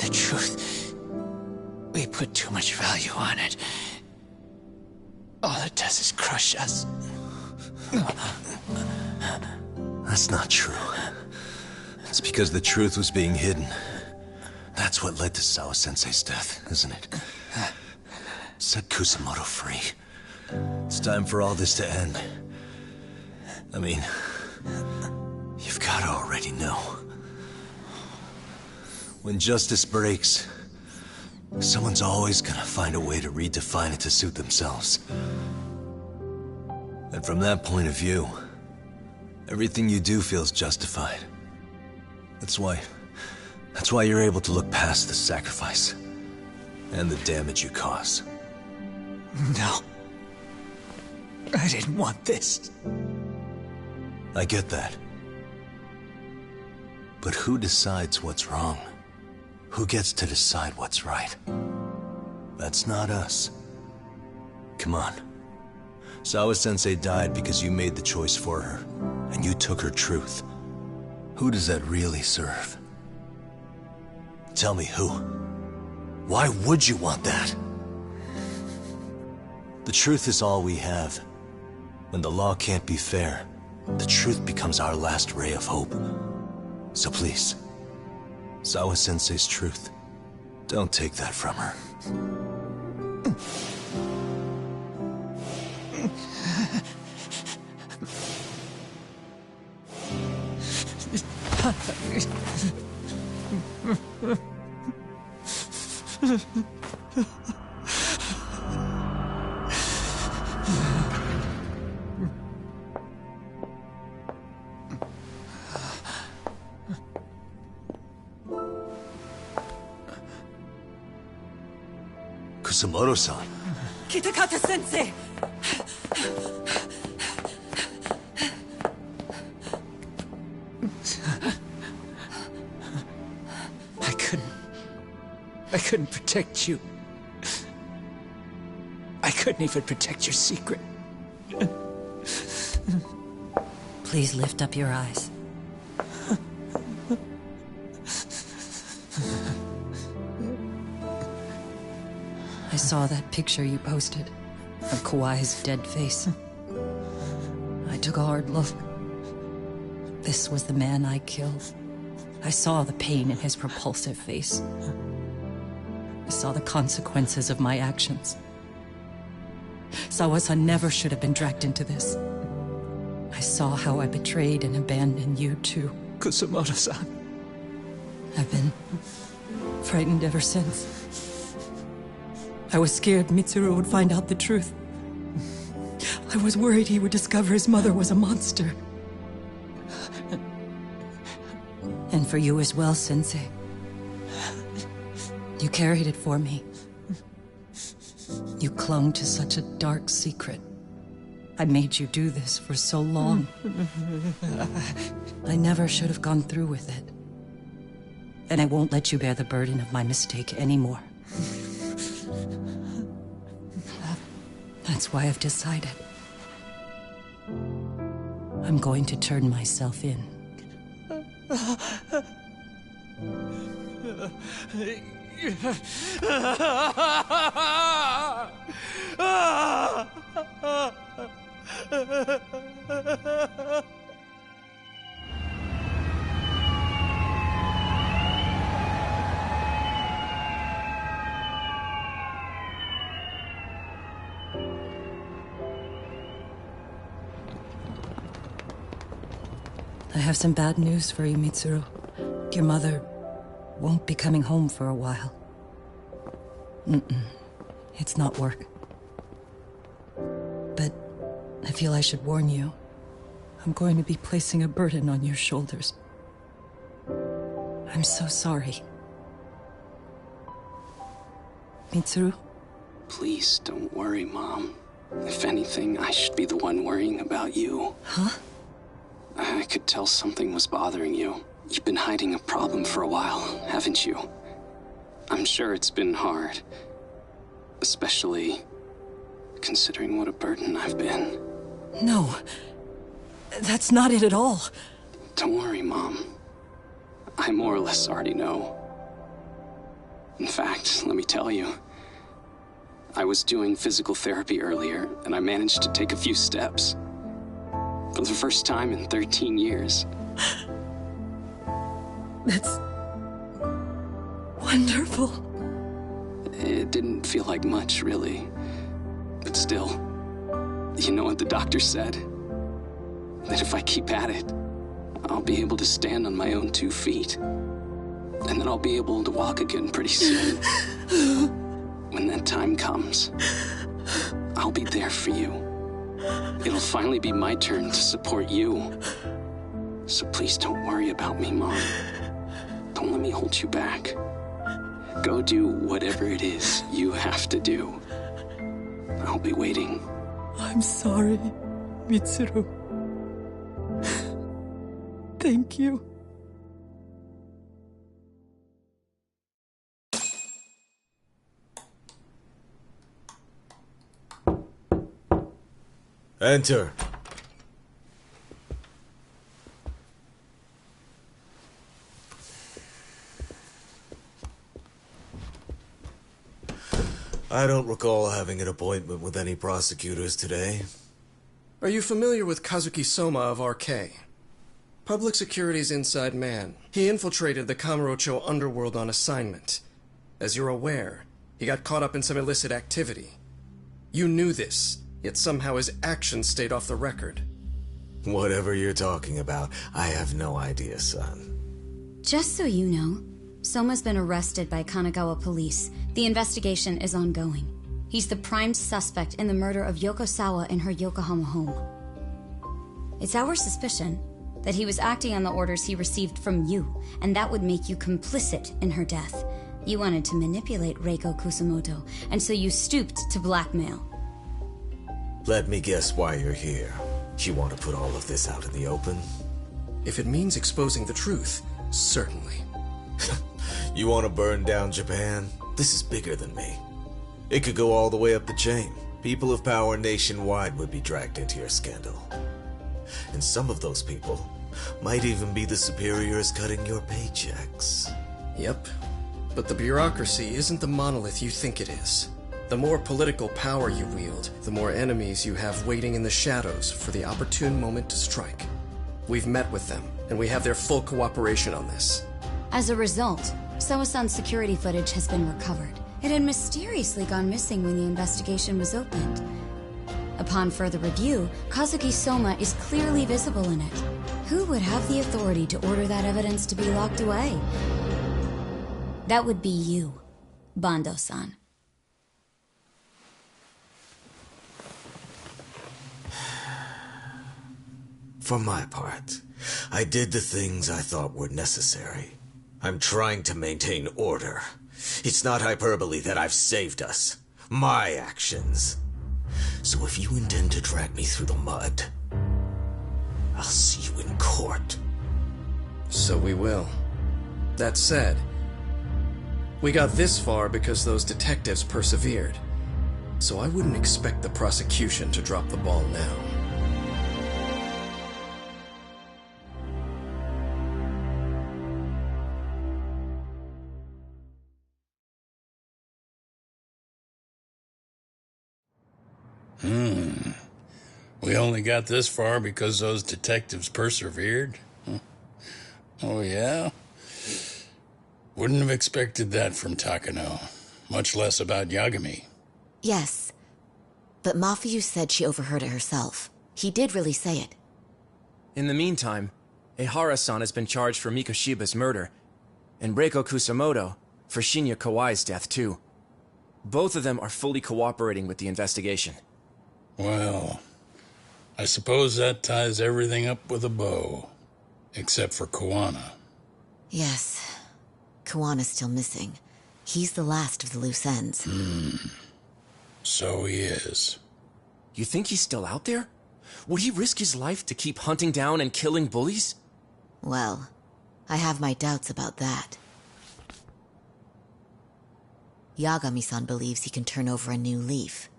P: the truth. We put too much value on it. All it does is crush us.
M: That's not true. It's because the truth was being hidden. That's what led to Sawa-sensei's death, isn't it? Set Kusamoto free. It's time for all this to end. I mean, you've gotta already know. When justice breaks, someone's always gonna find a way to redefine it to suit themselves. And from that point of view, everything you do feels justified. That's why you're able to look past the sacrifice and the damage you cause.
P: No. I didn't want this.
M: I get that. But who decides what's wrong? Who gets to decide what's right? That's not us. Come on. Sawa-sensei died because you made the choice for her, and you took her truth. Who does that really serve? Tell me who. Why would you want that? The truth is all we have. When the law can't be fair, the truth becomes our last ray of hope. So please, Sawa-sensei's truth, don't take that from her. Kusamoto-san.
G: Kitakata-sensei!
P: I couldn't protect you. I couldn't even protect your secret.
G: Please lift up your eyes. I saw that picture you posted of Kawai's dead face. I took a hard look. This was the man I killed. I saw the pain in his repulsive face. I saw the consequences of my actions. Sawa-san never should have been dragged into this. I saw how I betrayed and abandoned you too,
P: Kusamoto-san.
G: I've been frightened ever since. I was scared Mitsuru would find out the truth. I was worried he would discover his mother was a monster. And for you as well, Sensei. You carried it for me. You clung to such a dark secret. I made you do this for so long. I never should have gone through with it. And I won't let you bear the burden of my mistake anymore. That's why I've decided. I'm going to turn myself in. I have some bad news for you, Mitsuru. Your mother won't be coming home for a while. It's not work. But I feel I should warn you. I'm going to be placing a burden on your shoulders. I'm so sorry. Mitsuru?
O: Please don't worry, Mom. If anything, I should be the one worrying about you.
G: Huh?
O: I could tell something was bothering you. You've been hiding a problem for a while, haven't you? I'm sure it's been hard. Especially considering what a burden I've been.
G: No. That's not it at all.
O: Don't worry, Mom. I more or less already know. In fact, let me tell you, I was doing physical therapy earlier, and I managed to take a few steps. For the first time in 13 years.
G: That's wonderful.
O: It didn't feel like much, really. But still, you know what the doctor said? That if I keep at it, I'll be able to stand on my own 2 feet. And then I'll be able to walk again pretty soon. When that time comes, I'll be there for you. It'll finally be my turn to support you. So please don't worry about me, Mom. Don't let me hold you back. Go do whatever it is you have to do. I'll be waiting.
G: I'm sorry, Mitsuru. Thank you.
M: Enter. I don't recall having an appointment with any prosecutors today.
U: Are you familiar with Kazuki Soma of RK? Public Security's inside man. He infiltrated the Kamurocho underworld on assignment. As you're aware, he got caught up in some illicit activity. You knew this, yet somehow his actions stayed off the record.
M: Whatever you're talking about, I have no idea, son.
K: Just so you know, Soma's been arrested by Kanagawa police. The investigation is ongoing. He's the prime suspect in the murder of Yoko Sawa in her Yokohama home. It's our suspicion that he was acting on the orders he received from you, and that would make you complicit in her death. You wanted to manipulate Reiko Kusamoto, and so you stooped to blackmail.
M: Let me guess why you're here. You want to put all of this out in the open?
U: If it means exposing the truth, certainly.
M: You want to burn down Japan? This is bigger than me. It could go all the way up the chain. People of power nationwide would be dragged into your scandal. And some of those people might even be the superiors cutting your paychecks.
U: Yep. But the bureaucracy isn't the monolith you think it is. The more political power you wield, the more enemies you have waiting in the shadows for the opportune moment to strike. We've met with them, and we have their full cooperation on this.
K: As a result, Sawa-san's security footage has been recovered. It had mysteriously gone missing when the investigation was opened. Upon further review, Kazuki Soma is clearly visible in it. Who would have the authority to order that evidence to be locked away? That would be you, Bando-san.
M: For my part, I did the things I thought were necessary. I'm trying to maintain order. It's not hyperbole that I've saved us. My actions. So if you intend to drag me through the mud, I'll see you in court.
U: So we will. That said, we got this far because those detectives persevered. So I wouldn't expect the prosecution to drop the ball now.
V: We only got this far because those detectives persevered? Oh, yeah? Wouldn't have expected that from Takano. Much less about Yagami.
W: Yes. But Mafuyu said she overheard it herself. He did really say it.
B: In the meantime, Ehara-san has been charged for Mikoshiba's murder, and Reiko Kusamoto for Shinya Kawai's death, too. Both of them are fully cooperating with the investigation.
V: Well, I suppose that ties everything up with a bow. Except for Kuwana.
W: Yes. Kuwana's still missing. He's the last of the loose ends.
V: So he is.
B: You think he's still out there? Would he risk his life to keep hunting down and killing bullies?
W: Well, I have my doubts about that. Yagami-san believes he can turn over a new leaf.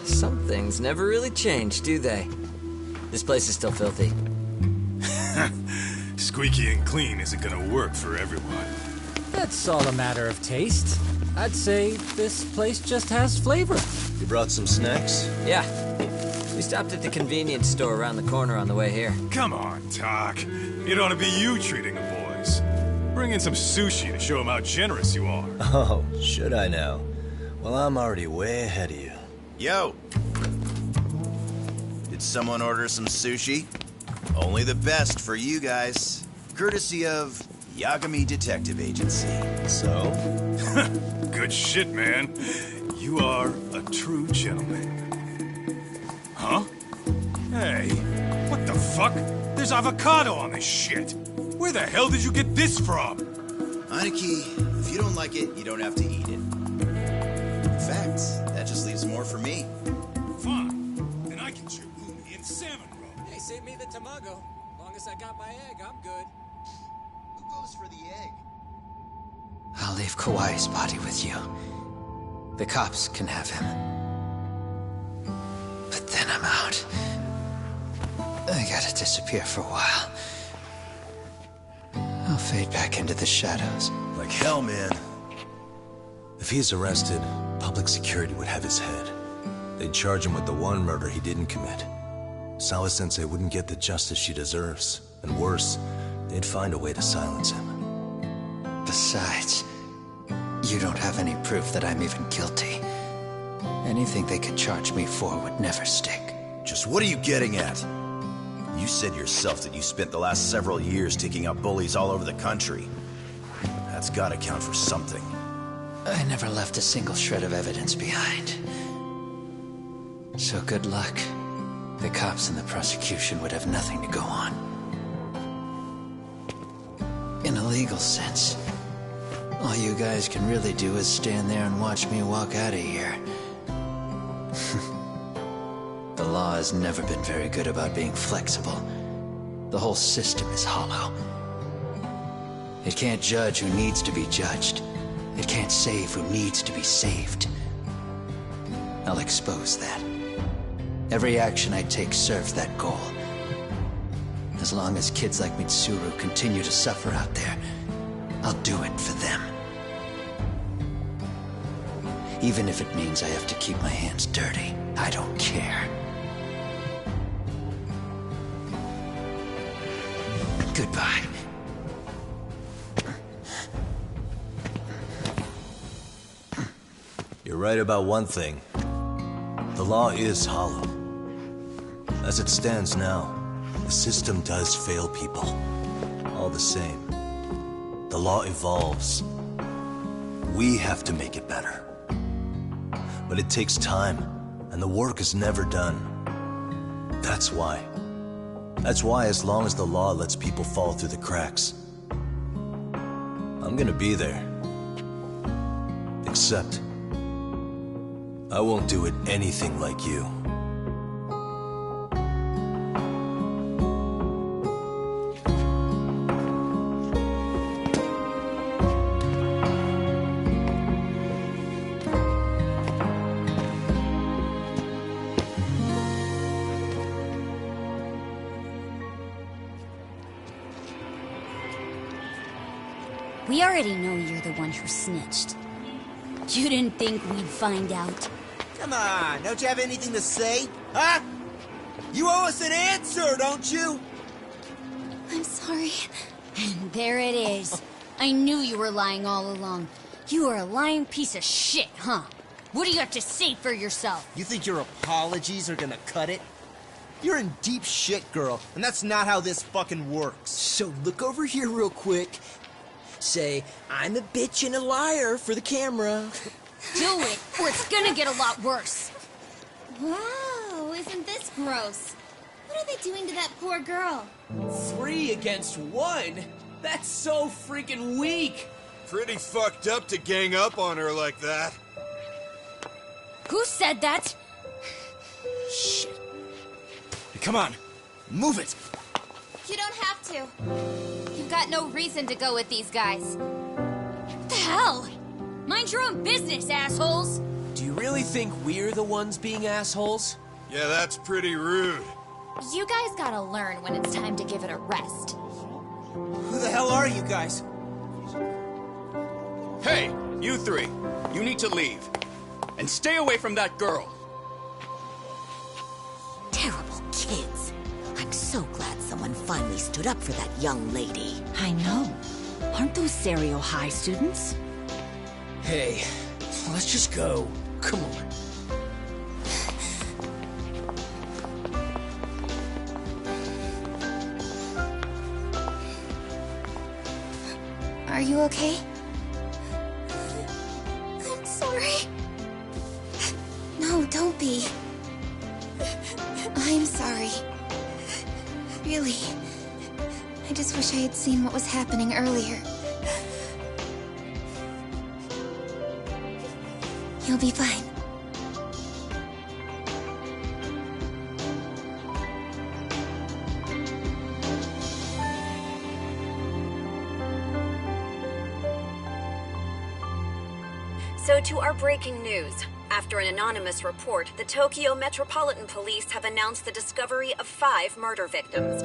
D: Some things never really change, do they? This place is still filthy.
A: Squeaky and clean isn't gonna work for everyone.
D: That's all a matter of taste. I'd say this place just has flavor.
M: You brought some snacks?
D: Yeah. We stopped at the convenience store around the corner on the way here.
A: Come on, Doc. It ought to be you treating the boys. Bring in some sushi to show them how generous you are.
M: Oh, should I now? Well, I'm already way ahead of you.
Q: Yo! Did someone order some sushi? Only the best for you guys. Courtesy of Yagami Detective Agency.
M: So?
A: Good shit, man. You are a true gentleman. Huh? Hey, what the fuck? There's avocado on this shit. Where the hell did you get this from?
Q: Aniki, if you don't like it, you don't have to eat it. In fact, that just leaves more for me.
A: Fine. Then I can chew uni and salmon roe.
D: Hey, save me the tamago. As long as I got my egg, I'm good.
Q: Who goes for the egg?
P: I'll leave Kawai's body with you. The cops can have him. But then I'm out. I gotta disappear for a while. I'll fade back into the shadows.
M: Like hell, man. If he's arrested, public security would have his head. They'd charge him with the one murder he didn't commit. Sawa-sensei wouldn't get the justice she deserves. And worse, they'd find a way to silence him.
P: Besides, you don't have any proof that I'm even guilty. Anything they could charge me for would never stick.
Q: Just what are you getting at? You said yourself that you spent the last several years taking out bullies all over the country. That's gotta count for something.
P: I never left a single shred of evidence behind. So good luck. The cops and the prosecution would have nothing to go on. In a legal sense, all you guys can really do is stand there and watch me walk out of here. The law has never been very good about being flexible. The whole system is hollow. It can't judge who needs to be judged. It can't save who needs to be saved. I'll expose that. Every action I take serves that goal. As long as kids like Mitsuru continue to suffer out there, I'll do it for them. Even if it means I have to keep my hands dirty, I don't care. Goodbye.
M: You're right about one thing. The law is hollow. As it stands now, the system does fail people. All the same, the law evolves. We have to make it better. But it takes time, and the work is never done. That's why, as long as the law lets people fall through the cracks, I'm gonna be there. Except, I won't do it anything like you.
K: We already know you're the one who snitched. You didn't think we'd find out?
E: Come on, don't you have anything to say? Huh? You owe us an answer, don't you?
K: I'm sorry. And there it is. I knew you were lying all along. You are a lying piece of shit, huh? What do you have to say for yourself?
E: You think your apologies are gonna cut it? You're in deep shit, girl, and that's not how this fucking works. So look over here real quick. Say, I'm a bitch and a liar for the camera.
K: Do it, or it's gonna get a lot worse.
F: Wow, isn't this gross? What are they doing to that poor girl?
H: 3 against 1? That's so freaking weak!
N: Pretty fucked up to gang up on her like that.
K: Who said that?
B: Shit. Hey, come on, move it.
F: You don't have to. You've got no reason to go with these guys.
K: What the hell? Mind your own business, assholes!
H: Do you really think we're the ones being assholes?
N: Yeah, that's pretty rude.
F: You guys gotta learn when it's time to give it a rest.
B: Who the hell are you guys? Hey, you three. You need to leave. And stay away from that girl.
W: Terrible kids. I'm so glad someone finally stood up for that young lady.
I: I know. Aren't those Serio High students?
B: Hey, let's just go. Come on.
F: Are you okay? I'm sorry. No, don't be. I'm sorry. Really. I just wish I had seen what was happening earlier. You'll be fine.
L: So to our breaking news. After an anonymous report, the Tokyo Metropolitan Police have announced the discovery of 5 murder victims.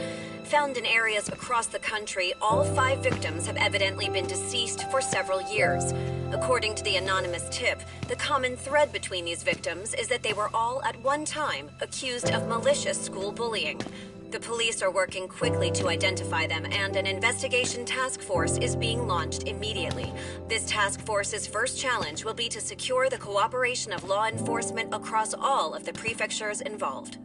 L: Found in areas across the country, all 5 victims have evidently been deceased for several years. According to the anonymous tip, the common thread between these victims is that they were all at one time accused of malicious school bullying. The police are working quickly to identify them, and an investigation task force is being launched immediately. This task force's first challenge will be to secure the cooperation of law enforcement across all of the prefectures involved.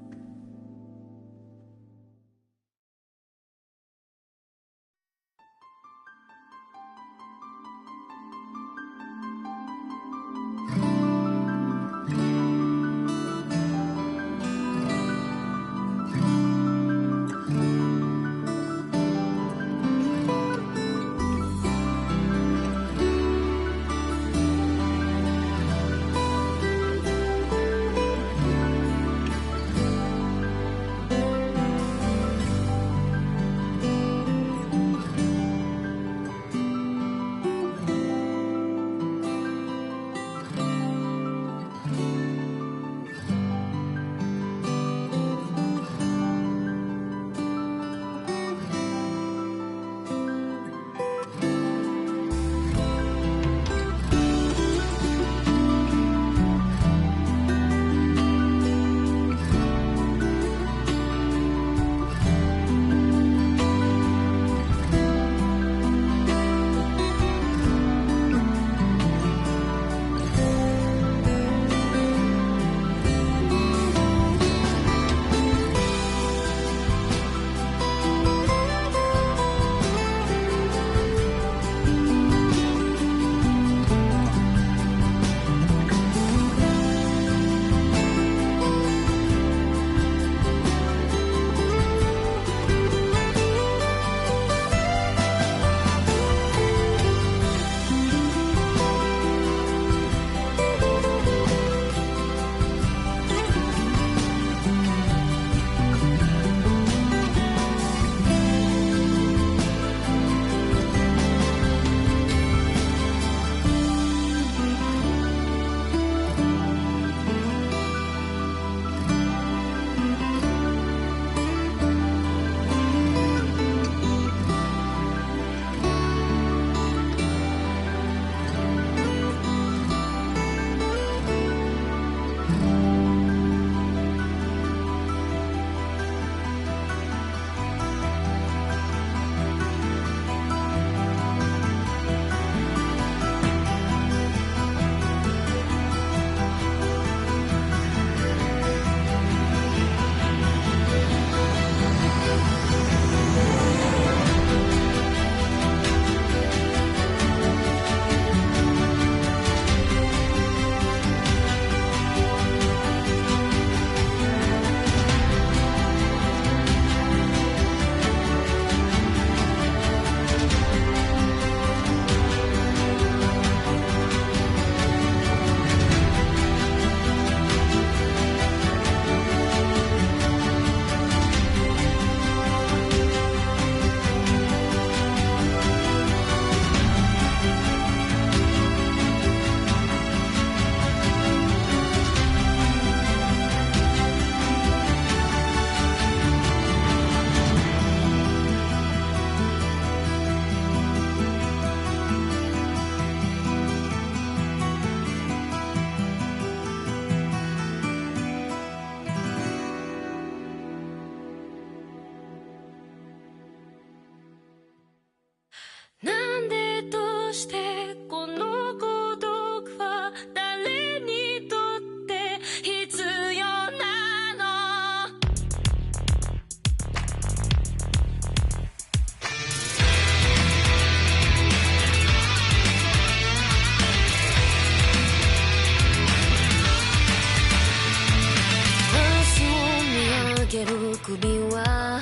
J: 首は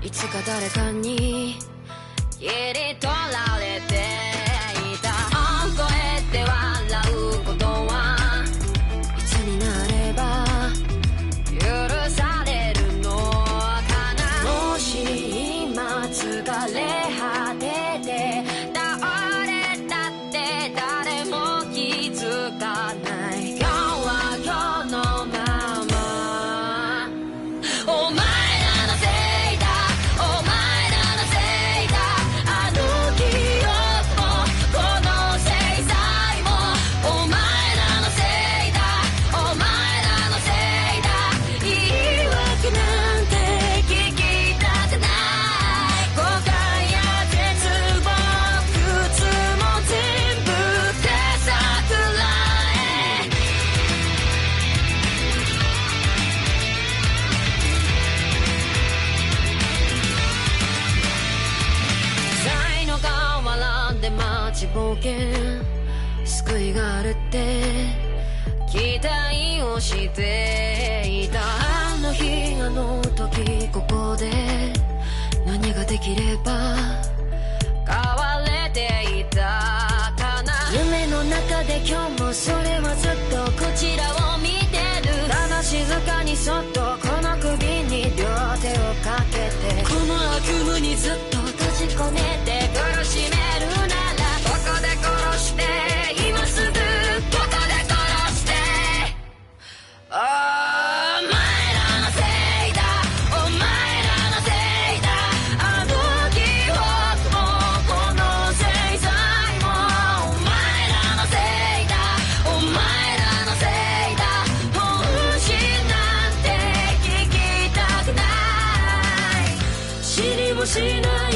J: いつか誰かに切り取られていた。こうやって笑うことはいつになれば許されるのかな。もし今疲れ果てて倒れたって誰も気づかない。今日は今日のまま。お前らのせいだ、お前らのせいだ。あの記憶もこの制裁もお前らのせいだ、お前らのせいだ。言い訳なんて聞きたくない。誤解や絶望靴も全部手桜へ。才の河原で待ちぼうけ救いがあるって期待をしていた。あの日あの時ここで何ができれば変われていたかな。夢の中で今日もそれはずっとこちらを見てる。ただ静かにそっとこの首に両手をかけてこの悪夢にずっと閉じ込めて苦しめるならここで殺して今すぐここで殺して。お前らのせいだ、お前らのせいだ。あの記憶もこの制裁もお前らのせいだ、お前らのせいだ。本心なんて聞きたくない。知りもしない